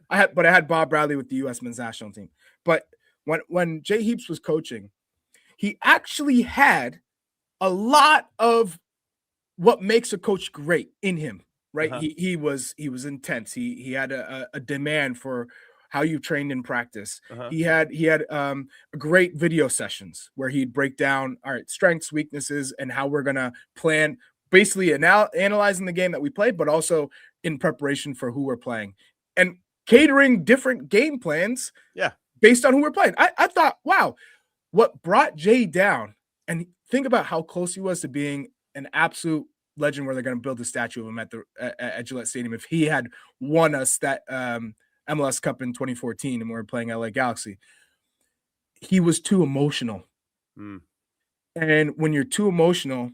I had Bob Bradley with the U.S. men's national team. But when Jay Heaps was coaching, he actually had a lot of what makes a coach great in him. Right. He was intense. He had a demand for how you trained in practice. He had great video sessions where he'd break down, all right, strengths, weaknesses, and how we're going to plan, basically analyzing the game that we played, but also in preparation for who we're playing and catering different game plans based on who we're playing. I thought, wow, what brought Jay down, and think about how close he was to being an absolute legend where they're going to build a statue of him at Gillette Stadium if he had won us that MLS Cup in 2014 and we were playing LA Galaxy. He was too emotional. And when you're too emotional,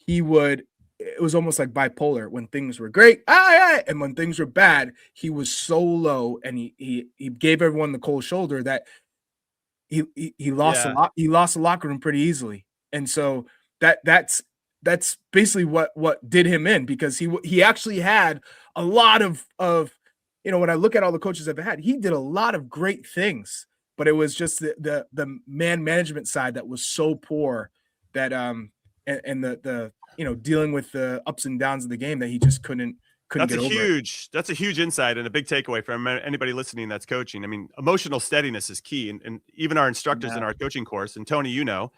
it was almost like bipolar. When things were great, and when things were bad, he was so low, and he gave everyone the cold shoulder that he lost a lot. He lost the locker room pretty easily. And so that's basically what did him in, because he actually had a lot of when I look at all the coaches I've had, he did a lot of great things, but it was just the man management side that was so poor that and the dealing with the ups and downs of the game that he just couldn't get over it. That's a huge insight and a big takeaway from anybody listening that's coaching. I mean, emotional steadiness is key, and even our instructors in our coaching course, and Tony, you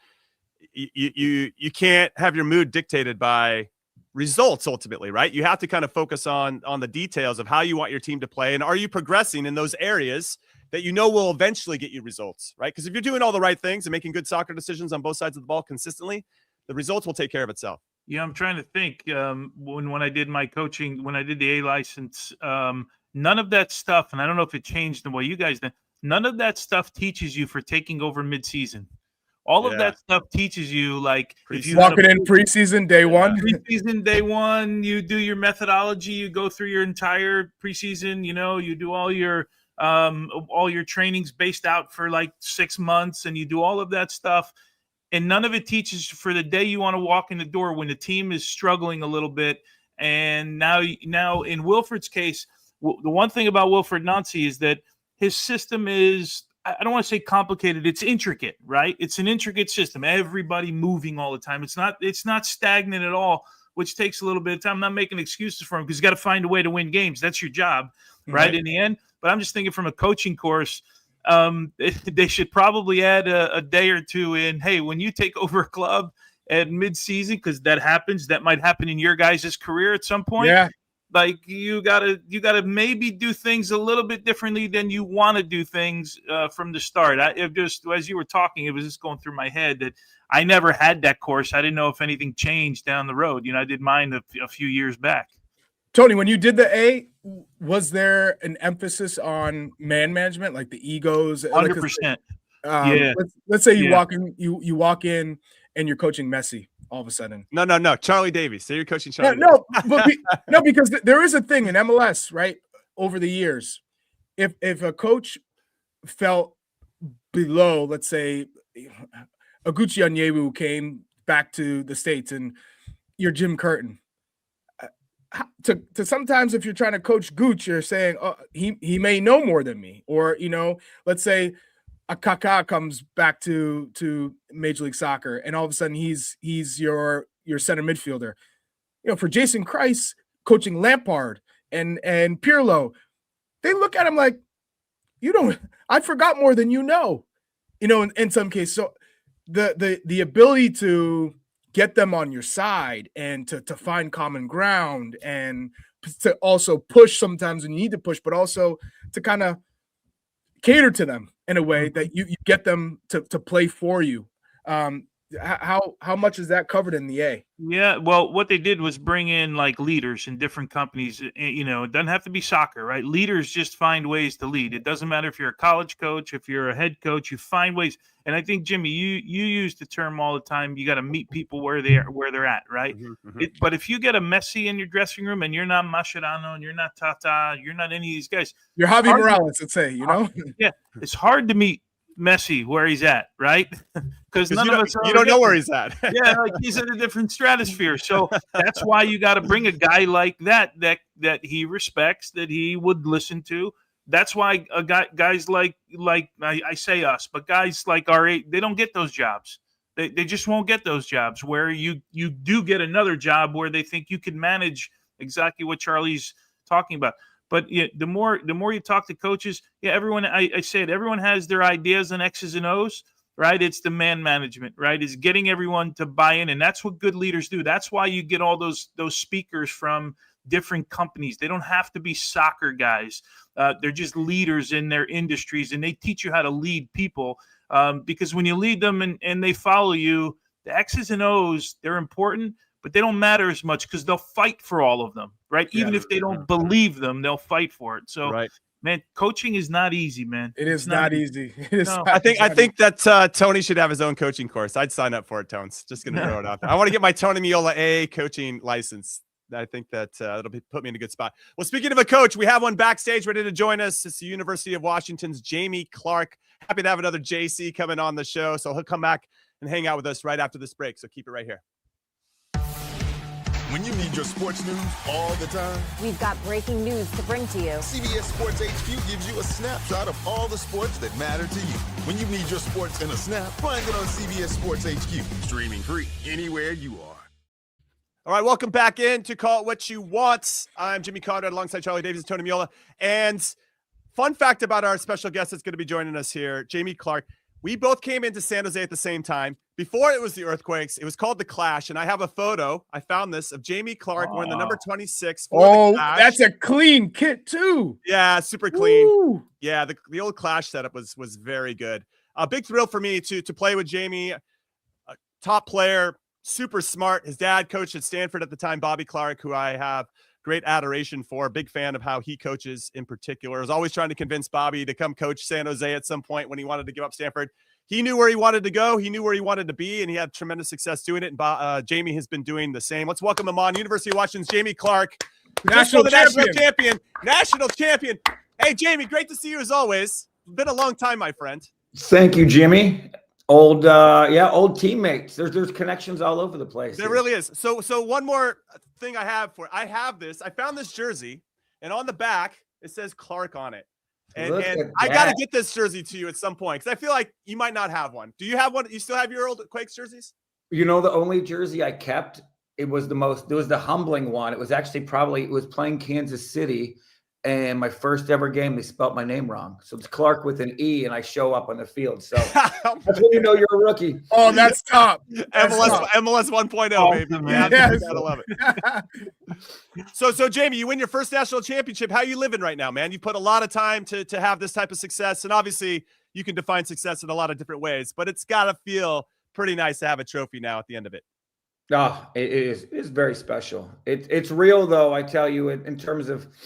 can't have your mood dictated by results ultimately, right? You have to kind of focus on the details of how you want your team to play, and are you progressing in those areas that will eventually get you results, right? Because if you're doing all the right things and making good soccer decisions on both sides of the ball consistently, the results will take care of itself. Yeah, I'm trying to think. When I did my coaching, when I did the A license, none of that stuff, and I don't know if it changed the way you guys did, none of that stuff teaches you for taking over midseason. All of that stuff teaches you, like, if you walking in preseason day one. Preseason day one, you do your methodology, you go through your entire preseason, you do all your trainings based out for like 6 months, and you do all of that stuff. And none of it teaches you for the day you want to walk in the door when the team is struggling a little bit. And now in Wilfried's case, the one thing about Wilfried Nancy is that his system is, I don't want to say complicated. It's intricate, right? It's an intricate system. Everybody moving all the time. It's not stagnant at all, which takes a little bit of time. I'm not making excuses for him because you got to find a way to win games. That's your job, right? In the end. But I'm just thinking from a coaching course, they should probably add a day or two in. Hey, when you take over a club at mid-season, because that happens, that might happen in your guys' career at some point. Yeah. Like you gotta maybe do things a little bit differently than you want to do things from the start. It just, as you were talking, it was just going through my head that I never had that course. I didn't know if anything changed down the road. I did mine a few years back. Tony, when you did the A, was there an emphasis on man management, like the egos? 100%. Yeah. Let's say you walk in and you're coaching Messi. All of a sudden, no, Charlie Davies. So you're coaching Charlie. No, because there is a thing in MLS, right? Over the years, if a coach felt below, let's say, Aguchi Onyewu came back to the States, and you're Jim Curtin. To sometimes, if you're trying to coach Gooch, you're saying, oh, he may know more than me, or let's say a Kaká comes back to Major League Soccer, and all of a sudden he's your center midfielder. For Jason Kreis coaching Lampard and Pirlo, they look at him like, I forgot more than you know. in some cases. So the ability to get them on your side and to find common ground and to also push sometimes when you need to push, but also to kind of cater to them in a way that you get them to play for you. How much is that covered in the A? Yeah, well, what they did was bring in like leaders in different companies. You know, it doesn't have to be soccer, right? Leaders just find ways to lead. It doesn't matter if you're a college coach, if you're a head coach, you find ways. And I think, Jimmy, you use the term all the time. You got to meet people where they're at, right? But if you get a Messi in your dressing room and you're not Mascherano and you're not Tata, you're not any of these guys. You're Javi Morales, let's say, Yeah, it's hard to meet Messi where he's at, right? Because none of us you don't know where he's at. Yeah, like he's in a different stratosphere. So that's why you got to bring a guy like that he respects, that he would listen to. That's why guys like I say us, but guys like our age, they don't get those jobs. They just won't get those jobs where you do get another job where they think you can manage exactly what Charlie's talking about. But yeah, the more you talk to coaches, everyone, I said, everyone has their ideas and X's and O's, right? It's the man management, right? It's getting everyone to buy in. And that's what good leaders do. That's why you get all those speakers from different companies. They don't have to be soccer guys. They're just leaders in their industries, and they teach you how to lead people. Because when you lead them and they follow you, the X's and O's, they're important, but they don't matter as much because they'll fight for all of them, right? Even if they don't believe them, they'll fight for it. So, man, coaching is not easy, man. It is not easy. It is No. I think that Tony should have his own coaching course. I'd sign up for it, Tones. Just going to throw it out there. I want to get my Tony Meola AA coaching license. I think that it'll put me in a good spot. Well, speaking of a coach, we have one backstage ready to join us. It's the University of Washington's Jamie Clark. Happy to have another JC coming on the show. So he'll come back and hang out with us right after this break. So keep it right here. When you need your sports news all the time, we've got breaking news to bring to you. CBS Sports HQ gives you a snapshot of all the sports that matter to you. When you need your sports in a snap, find it on CBS Sports HQ. Streaming free anywhere you are. All right, welcome back in to Call It What You Want. I'm Jimmy Conrad alongside Charlie Davies and Tony Meola. And fun fact about our special guest that's going to be joining us here, Jamie Clark. We both came into San Jose at the same time. Before it was the Earthquakes, it was called the Clash. And I have a photo, I found this, of Jamie Clark wearing the number 26. Oh, that's a clean kit too. Yeah, super clean. Woo. Yeah, the old Clash setup was very good. A big thrill for me to play with Jamie, a top player, super smart. His dad coached at Stanford at the time, Bobby Clark, who I have great adoration for. Big fan of how he coaches in particular. I was always trying to convince Bobby to come coach San Jose at some point when he wanted to give up Stanford. He knew where he wanted to go. He knew where he wanted to be, and he had tremendous success doing it. And Jamie has been doing the same. Let's welcome him on. University of Washington's Jamie Clark, national champion. Hey, Jamie, great to see you as always. It's been a long time, my friend. Thank you, Jimmy. Old teammates. There's connections all over the place. There really is. So one more thing I have this. I found this jersey, and on the back it says Clark on it. And I got to get this jersey to you at some point because I feel like you might not have one. Do you have one? You still have your old Quakes jerseys? You know, the only jersey I kept, it was the humbling one. It was actually it was playing Kansas City. And my first ever game, they spelled my name wrong. So it's Clark with an E, and I show up on the field. So that's when you know you're a rookie. Oh, that's top. MLS 1.0, baby. Yeah, yes. Gotta love it. So Jamie, you win your first national championship. How are you living right now, man? You put a lot of time to have this type of success. And obviously, you can define success in a lot of different ways. But it's got to feel pretty nice to have a trophy now at the end of it. Oh, it is. It's very special. It's real, though, I tell you, in terms of –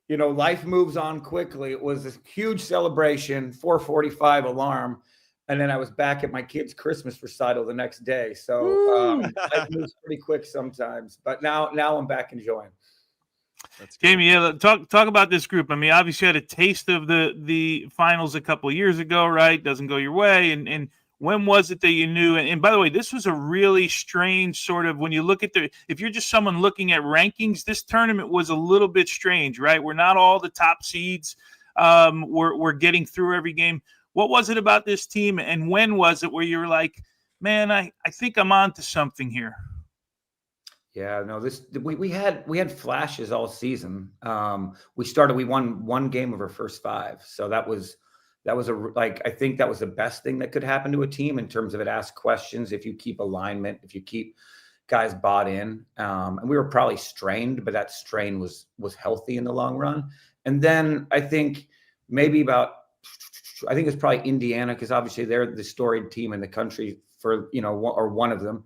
you know, life moves on quickly. It was a huge celebration, 4:45 alarm, and then I was back at my kid's Christmas recital the next day. So life moves pretty quick sometimes. But now I'm back enjoying. Jamie, talk about this group. I mean, obviously you had a taste of the finals a couple of years ago, right? Doesn't go your way, and when was it that you knew? And by the way, this was a really strange sort of, when you look at if you're just someone looking at rankings, this tournament was a little bit strange, right? We're not all the top seeds. We're getting through every game. What was it about this team? And when was it where you were like, man, I think I'm on to something here? Yeah, no, we had flashes all season. We won one game of our first five. So that was That was I think that was the best thing that could happen to a team in terms of it asks questions. If you keep alignment, if you keep guys bought in, and we were probably strained, but that strain was healthy in the long run. And then I think maybe I think it's probably Indiana, because obviously they're the storied team in the country for, or one of them.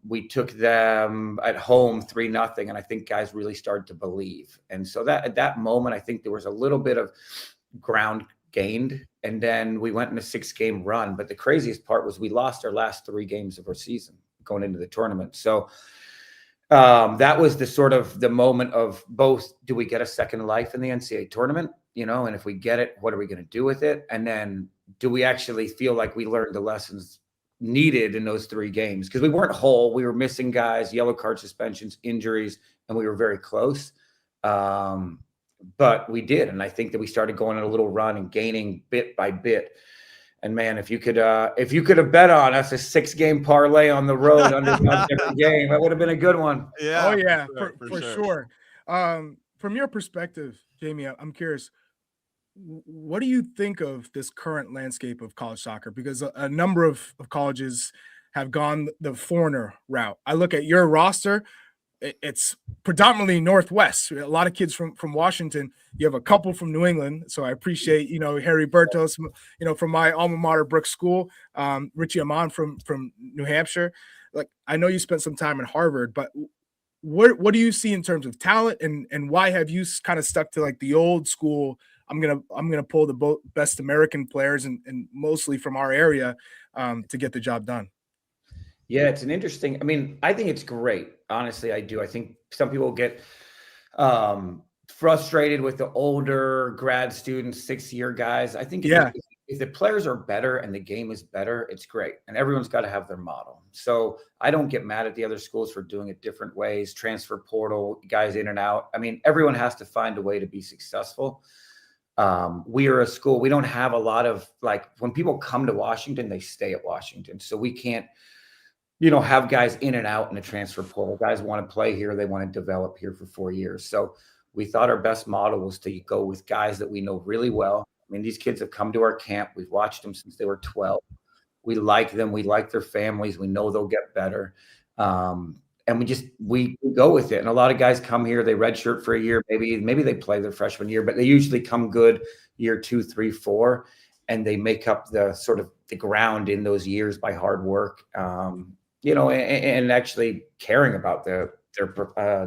We took them at home 3-0, and I think guys really started to believe. And so that at that moment, I think there was a little bit of ground gained, and then we went in a 6-game run. But the craziest part was we lost our last 3 games of our season going into the tournament. So that was the moment of both, do we get a second life in the NCAA tournament? And if we get it, what are we going to do with it? And then do we actually feel like we learned the lessons needed in those 3 games? Because we weren't whole. We were missing guys, yellow card suspensions, injuries, and we were very close. But we did. And I think that we started going on a little run and gaining bit by bit. And man, if you could have bet on us a 6-game parlay on the road under every game, that would have been a good one. Yeah. Oh yeah, for sure. From your perspective, Jamie, I'm curious, what do you think of this current landscape of college soccer? Because a number of colleges have gone the foreigner route. I look at your roster. It's predominantly Northwest. A lot of kids from Washington. You have a couple from New England. So I appreciate, Harry Bertos, from my alma mater, Brooks School, Richie Amon from New Hampshire. Like, I know you spent some time at Harvard, but what do you see in terms of talent, and why have you kind of stuck to like the old school? I'm gonna pull the best American players and mostly from our area to get the job done. Yeah, it's an interesting. I mean, I think it's great. Honestly, I do. I think some people get frustrated with the older grad students, 6-year guys. I think if the players are better and the game is better, it's great. And everyone's got to have their model. So I don't get mad at the other schools for doing it different ways, transfer portal, guys in and out. I mean, everyone has to find a way to be successful. We are a school. We don't have a lot of, like, when people come to Washington, they stay at Washington. So we can't, have guys in and out in the transfer portal. Guys want to play here. They want to develop here for 4 years. So we thought our best model was to go with guys that we know really well. I mean, these kids have come to our camp. We've watched them since they were 12. We like them. We like their families. We know they'll get better. And we go with it. And a lot of guys come here, they redshirt for a year. Maybe they play their freshman year, but they usually come good year 2, 3, 4, and they make up the sort of the ground in those years by hard work. And actually caring about their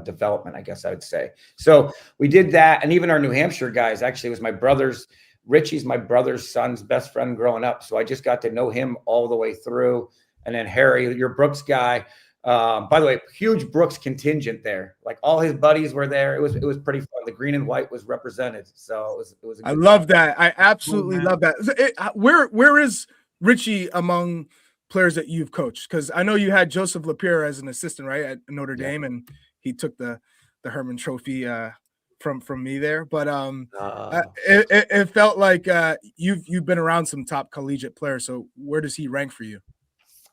development, I guess I would say. So we did that. And even our New Hampshire guys, actually, it was Richie's my brother's son's best friend growing up. So I just got to know him all the way through. And then Harry, your Brooks guy, by the way, huge Brooks contingent there. Like, all his buddies were there. It was pretty fun. The green and white was represented. So it was I love that. I absolutely love that. Where is Richie among players that you've coached? Because I know you had Joseph Lapierre as an assistant, right, at Notre Dame, and he took the Herman Trophy from me there. But it felt like you've been around some top collegiate players. So where does he rank for you?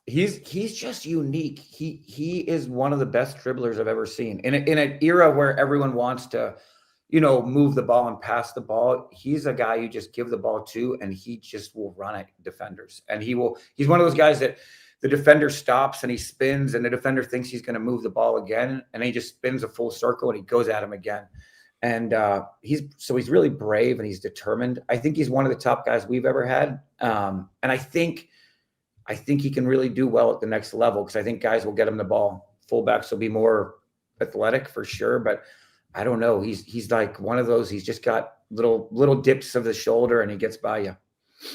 He's just unique. He is one of the best dribblers I've ever seen. In an era where everyone wants to, move the ball and pass the ball, he's a guy you just give the ball to, and he just will run at defenders. And he's one of those guys that the defender stops and he spins, and the defender thinks he's going to move the ball again, and he just spins a full circle and he goes at him again. And he's really brave and he's determined. I think he's one of the top guys we've ever had. And I think he can really do well at the next level, because I think guys will get him the ball. Fullbacks will be more athletic for sure, but I don't know. He's like one of those. He's just got little dips of the shoulder, and he gets by you.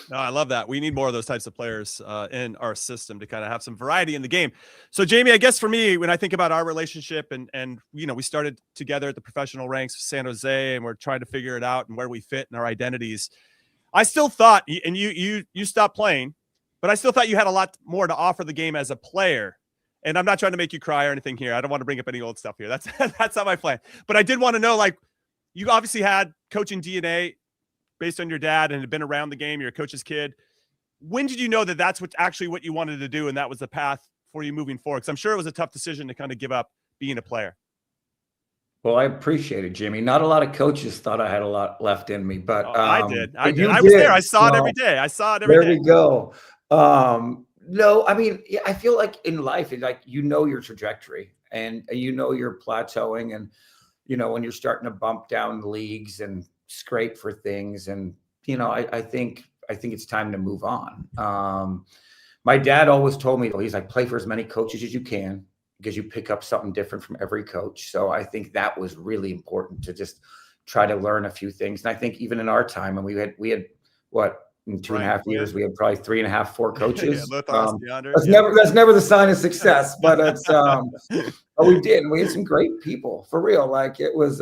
No, I love that. We need more of those types of players in our system to kind of have some variety in the game. So, Jamie, I guess for me, when I think about our relationship and we started together at the professional ranks of San Jose, and we're trying to figure it out and where we fit in our identities. I still thought, and you stopped playing, but I still thought you had a lot more to offer the game as a player. And I'm not trying to make you cry or anything here. I don't want to bring up any old stuff here. That's not my plan. But I did want to know, like, you obviously had coaching DNA based on your dad and had been around the game. You're a coach's kid. When did you know that that's what you wanted to do, and that was the path for you moving forward? Because I'm sure it was a tough decision to kind of give up being a player. Well, I appreciate it, Jimmy. Not a lot of coaches thought I had a lot left in me, but I did. I but did. you I was there. I did. saw it So every day. I saw it every there day. we go. No, I mean, yeah, I feel like in life, it's like your trajectory and you're plateauing, and when you're starting to bump down leagues and scrape for things, and I think it's time to move on. My dad always told me, he's like, play for as many coaches as you can, because you pick up something different from every coach. So I think that was really important, to just try to learn a few things. And I think even in our time, and we had what, in 2.5 years, we had probably 3.5, 4 coaches. That's never the sign of success, but it's but we did. We had some great people, for real. Like, it was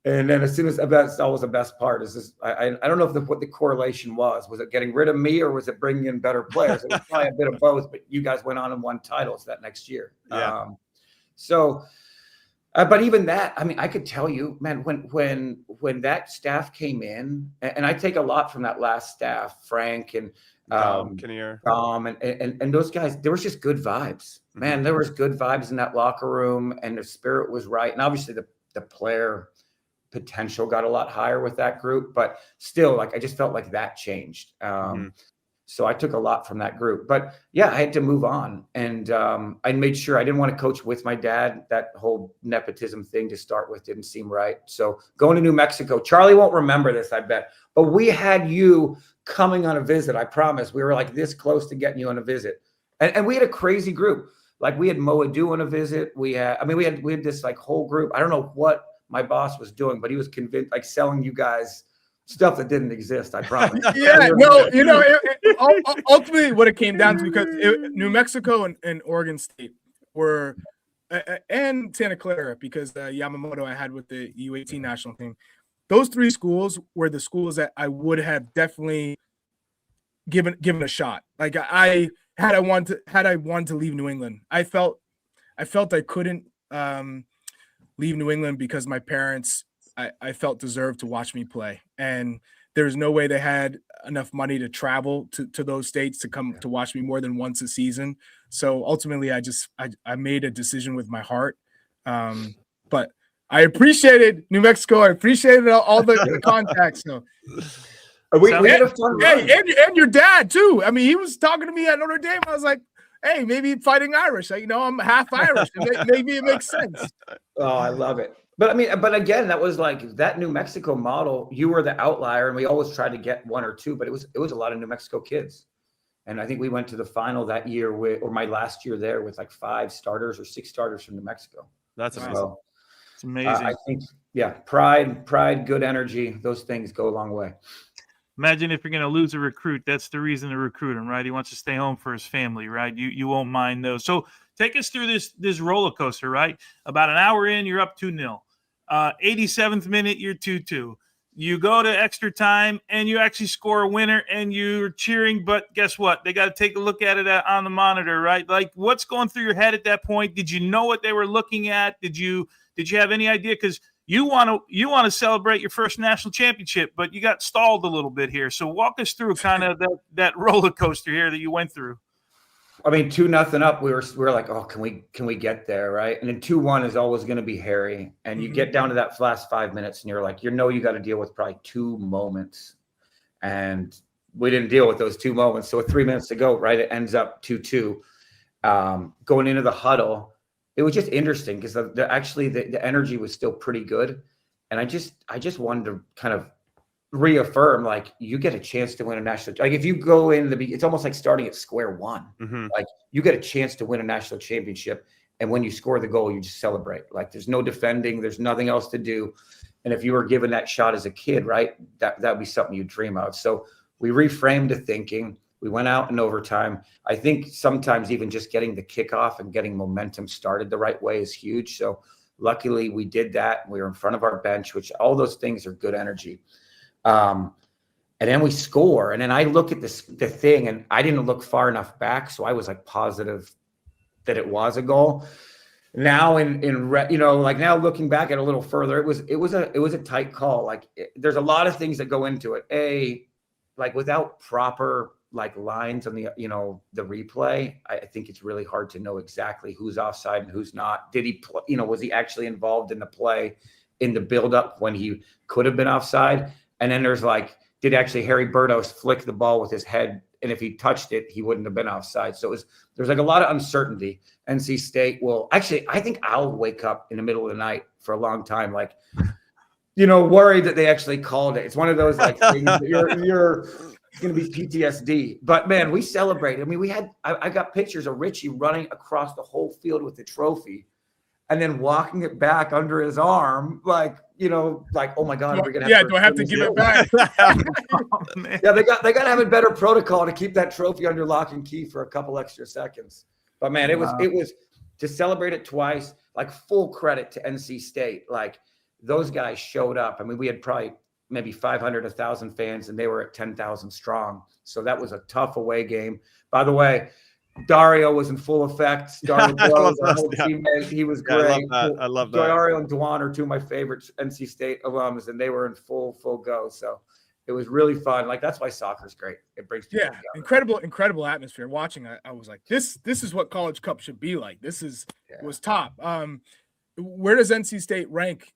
and then as soon as that's always the best part is this, I don't know what the correlation was. Was it getting rid of me, or was it bringing in better players? It was probably a bit of both, but you guys went on and won titles that next year. Yeah. But even that, I mean, I could tell you, man, when that staff came in, and I take a lot from that last staff, Frank and Kinnear. And those guys, there was just good vibes, man. There was good vibes in that locker room, and the spirit was right. And obviously the player potential got a lot higher with that group, but still, like, I just felt like that changed. So I took a lot from that group, but yeah, I had to move on, and I made sure I didn't want to coach with my dad. That whole nepotism thing to start with didn't seem right. So going to New Mexico, Charlie won't remember this, I bet, but we had you coming on a visit. I promise. We were like this close to getting you on a visit, and we had a crazy group. Like, we had Moadu on a visit. We had this like whole group. I don't know what my boss was doing, but he was convinced, like, selling you guys stuff that didn't exist. I promise. Yeah, no, ultimately what it came down to, because New Mexico and Oregon State were, and Santa Clara, because Yamamoto I had with the U18 national team. Those 3 schools were the schools that I would have definitely given a shot. Like, I wanted to leave New England, I felt I couldn't leave New England because my parents, I felt, deserved to watch me play, and there's no way they had enough money to travel to those states to come to watch me more than once a season. So ultimately, I made a decision with my heart. But I appreciated New Mexico. I appreciated all the contacts. So we had a fun run. And your dad too. I mean, he was talking to me at Notre Dame. I was like, hey, maybe Fighting Irish. I'm half Irish. Maybe it makes sense. Oh, I love it. But I mean, but again, that was like that New Mexico model. You were the outlier, and we always tried to get 1 or 2, but it was a lot of New Mexico kids. And I think we went to the final that year or my last year there, with like 5 starters or 6 starters from New Mexico. That's amazing. So, it's amazing. I think, yeah, pride, good energy. Those things go a long way. Imagine if you're going to lose a recruit, that's the reason to recruit him, right? He wants to stay home for his family, right? You won't mind those. So take us through this roller coaster, right? About an hour in, you're up 2-0. 87th minute, you're 2-2. You go to extra time, and you actually score a winner, and you're cheering, but guess what? They got to take a look at it on the monitor, right? Like, what's going through your head at that point? Did you know what they were looking at? Did you have any idea? Because you want to celebrate your first national championship, but you got stalled a little bit here. So walk us through kind of that roller coaster here that you went through. I mean, 2-0 up, we were like, oh, can we get there, right? And then 2-1 is always going to be hairy. And you get down to that last 5 minutes, and you're like, you got to deal with probably 2 moments. And we didn't deal with those 2 moments. So with 3 minutes to go, right, it ends up 2-2. Going into the huddle, it was just interesting because the energy was still pretty good. And I just wanted to kind of reaffirm, like, you get a chance to win a national. Like, if you go in it's almost like starting at square one. Like, you get a chance to win a national championship, and when you score the goal, you just celebrate. Like, there's no defending, there's nothing else to do. And if you were given that shot as a kid, right, that'd be something you'd dream of. So we reframed the thinking. We went out in overtime. I think sometimes even just getting the kickoff and getting momentum started the right way is huge. So luckily we did that. We were in front of our bench, which all those things are good energy. And then we score. And then I look at the thing, and I didn't look far enough back. So I was like positive that it was a goal. Now now looking back at it a little further, it was a tight call. Like, there's a lot of things that go into it. Like, without proper like lines on the the replay, I think it's really hard to know exactly who's offside and who's not. Did he play, was he actually involved in the play in the buildup when he could have been offside? And then there's like, did actually Harry Burdos flick the ball with his head? And if he touched it, he wouldn't have been offside. So there's like a lot of uncertainty. NC State will actually, I think I'll wake up in the middle of the night for a long time, like, worried that they actually called it. It's one of those like things that you're it's going to be PTSD. But man, we celebrated. I mean, I got pictures of Richie running across the whole field with the trophy and then walking it back under his arm, like, like, oh my God, we're going to have do I have to give it back? Yeah, they got to have a better protocol to keep that trophy under lock and key for a couple extra seconds. But man, it was to celebrate it twice, like full credit to NC State. Like those guys showed up. I mean, we had probably maybe 500, 1,000 fans, and they were at 10,000 strong. So that was a tough away game. By the way, Dario was in full effect. Dario, our whole teammate, he was great. I love that. Dario and Dwan are two of my favorite NC State alums, and they were in full go. So it was really fun. Like that's why soccer's great. It brings people together. Incredible atmosphere. Watching, I was like, this is what College Cup should be like. This was top. Where does NC State rank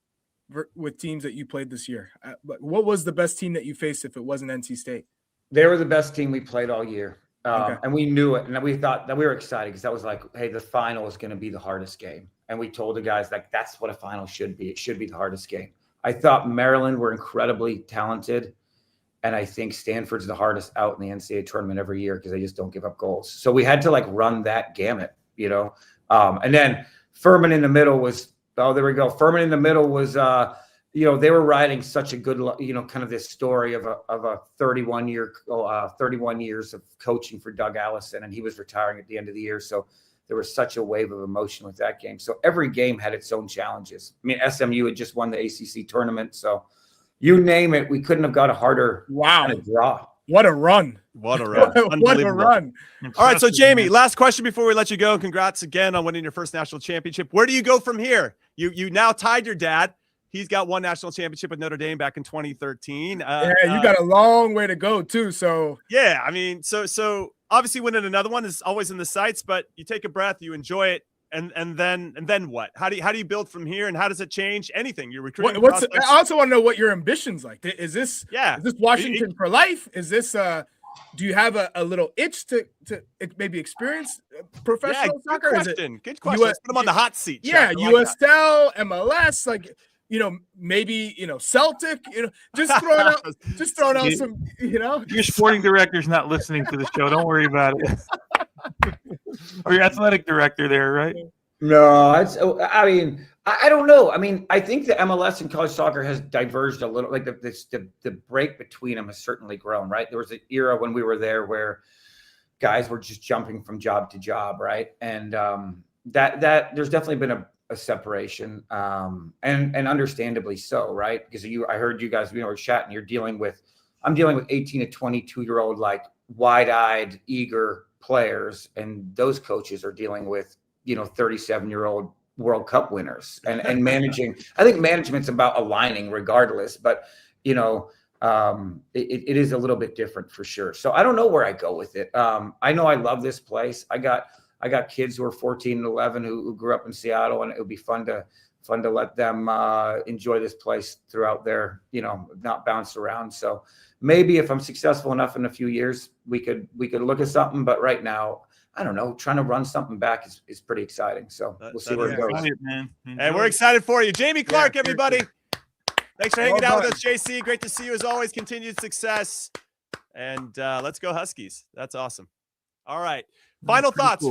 with teams that you played this year? What was the best team that you faced if it wasn't NC State? They were the best team we played all year. And we knew it. And we thought that we were excited because that was like, hey, the final is going to be the hardest game. And we told the guys, like, that's what a final should be. It should be the hardest game. I thought Maryland were incredibly talented. And I think Stanford's the hardest out in the NCAA tournament every year because they just don't give up goals. So we had to like run that gamut, And then Furman in the middle was, there we go. Furman in the middle was, they were riding such a good, kind of this story of a 31 years of coaching for Doug Allison, and he was retiring at the end of the year. So there was such a wave of emotion with that game. So every game had its own challenges. I mean, SMU had just won the ACC tournament, so you name it, we couldn't have got a harder kind of draw. What a run! What a run! What a run! All right, so Jamie, last question before we let you go. Congrats again on winning your first national championship. Where do you go from here? You now tied your dad. He's got one national championship with Notre Dame back in 2013. You got a long way to go too. So yeah, I mean, so obviously winning another one is always in the sights, but you take a breath, you enjoy it, and then what? How do you build from here, and how does it change anything? Your recruiting process? I also want to know what your ambitions like. Is this Washington for life? Is this do you have a little itch to maybe experience professional soccer? Good question. Let's put him on the hot seat. Yeah, USL, MLS, like. Maybe Celtic. Just throwing out some. Your sporting director's not listening to the show. Don't worry about it. Or your athletic director there, right? No, I don't know. I mean, I think the MLS and college soccer has diverged a little. Like the break between them has certainly grown. Right, there was an era when we were there where guys were just jumping from job to job, right? And that there's definitely been a separation, and understandably so, right? Because I heard you guys, were chatting. I'm dealing with 18 to 22-year-old, like wide-eyed, eager players, and those coaches are dealing with 37-year-old World Cup winners and managing. I think management's about aligning regardless, but it is a little bit different for sure. So I don't know where I go with it. I know I love this place. I got kids who are 14 and 11 who grew up in Seattle, and it would be fun to let them enjoy this place throughout their, not bounce around. So maybe if I'm successful enough in a few years, we could look at something. But right now, I don't know, trying to run something back is pretty exciting. So we'll see where it goes. Man. And we're excited for you. Jamie Clark, everybody. Thanks for hanging out with us, JC. Great to see you as always. Continued success. And let's go Huskies. That's awesome. All right. Final thoughts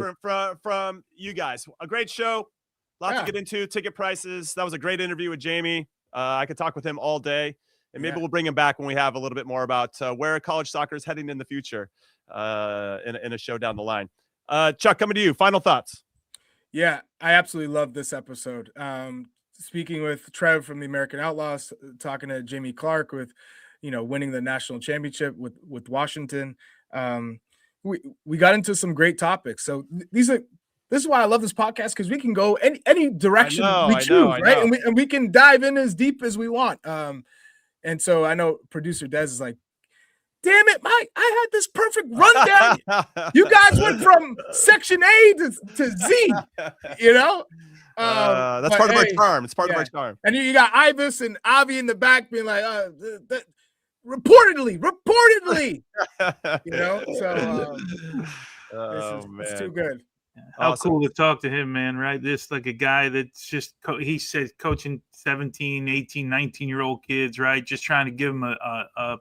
from you guys. A great show. Lots to get into. Ticket prices. That was a great interview with Jamie. I could talk with him all day. And maybe we'll bring him back when we have a little bit more about where college soccer is heading in the future in a show down the line. Chuck, coming to you. Final thoughts. Yeah, I absolutely love this episode. Speaking with Trev from the American Outlaws, talking to Jamie Clark with, winning the national championship with Washington. We got into some great topics. So this is why I love this podcast, because we can go any direction we choose, right? And we can dive in as deep as we want. And so I know producer Des is like, damn it, Mike, I had this perfect rundown. You guys went from section A to Z, you know? That's part of our charm. It's part of our charm. And you got Ibis and Avi in the back being like, reportedly, you know? So it's too good. How cool to talk to him, man, right? This like a guy that's just, he said coaching 17, 18, 19-year-old kids, right? Just trying to give them a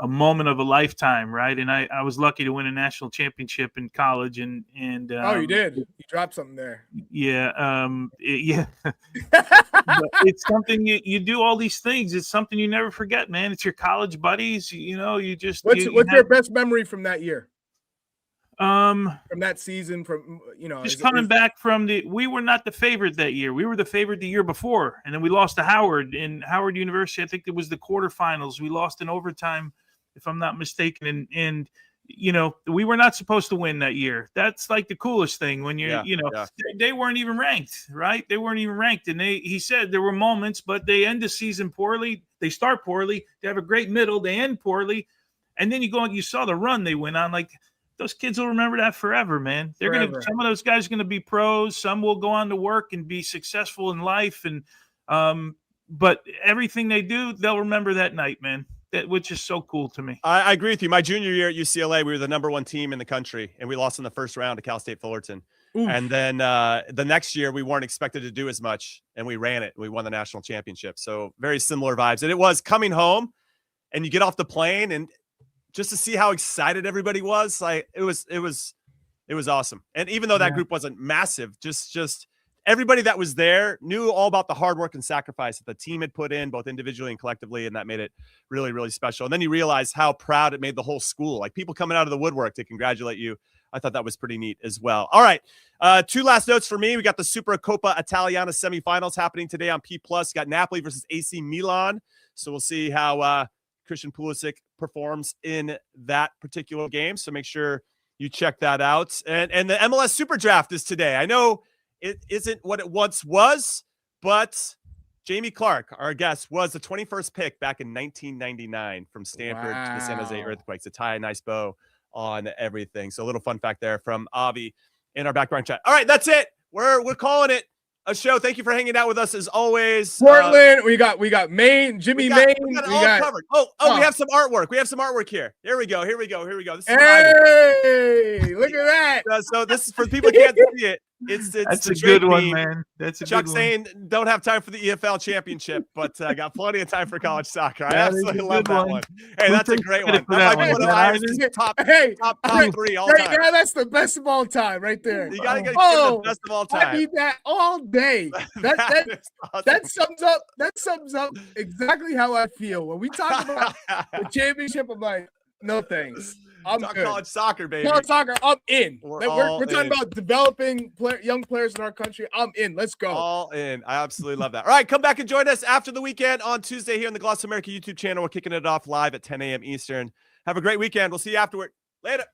moment of a lifetime, right? And I was lucky to win a national championship in college, and you did. You dropped something there. Yeah, it's something you do all these things. It's something you never forget, man. It's your college buddies. You know, you just what's your best memory from that year? From that season, just coming back from we were not the favorite that year. We were the favorite the year before, and then we lost to Howard in Howard University. I think it was the quarterfinals. We lost in overtime, if I'm not mistaken. And you know, we were not supposed to win that year. That's like the coolest thing when they weren't even ranked, right? They weren't even ranked. And he said there were moments, but they end the season poorly. They start poorly. They have a great middle. They end poorly. And then you saw the run they went on. Like, those kids will remember that forever, man. Some of those guys are going to be pros. Some will go on to work and be successful in life. And, but everything they do, they'll remember that night, man. Which is so cool to me. I agree with you. My junior year at UCLA, we were the #1 team in the country, and we lost in the first round to Cal State Fullerton. Oof. And then the next year, we weren't expected to do as much, and we ran it. We won the national championship. So very similar vibes. And it was coming home, and you get off the plane, and just to see how excited everybody was, like it was awesome. And even though that group wasn't massive, just everybody that was there knew all about the hard work and sacrifice that the team had put in, both individually and collectively, and that made it really, really special. And then you realize how proud it made the whole school. Like, people coming out of the woodwork to congratulate you. I thought that was pretty neat as well. All right, 2 last notes for me. We got the Supercoppa Italiana semifinals happening today on P+. Got Napoli versus AC Milan. So we'll see how Christian Pulisic performs in that particular game. So make sure you check that out. And the MLS Super Draft is today. I know it isn't what it once was, but Jamie Clark, our guest, was the 21st pick back in 1999 from Stanford to the San Jose Earthquakes, to tie a nice bow on everything. So a little fun fact there from Avi in our background chat. All right, that's it. We're calling it a show. Thank you for hanging out with us as always. Portland, we got Maine, Jimmy Maine. We got it all covered. Oh, we have some artwork. We have some artwork here. Here we go. This is hey, look at that. So this is for people who can't see it. That's a good one, man. That's a Chuck good one. saying don't have time for the EFL championship, but got plenty of time for college soccer. I absolutely love that one. Hey, that's a great one. That might be one of Iris's top 3 all time. Yeah, that's the best of all time right there. You gotta get the best of all time. I need that all day. That sums up exactly how I feel when we talk about the championship. I'm like, no thanks. I'm good. College soccer, baby. College soccer, I'm in. We're talking in. about developing young players in our country. I'm in. Let's go. All in. I absolutely love that. All right, come back and join us after the weekend on Tuesday here on the Gloss America YouTube channel. We're kicking it off live at 10 a.m. Eastern. Have a great weekend. We'll see you afterward. Later.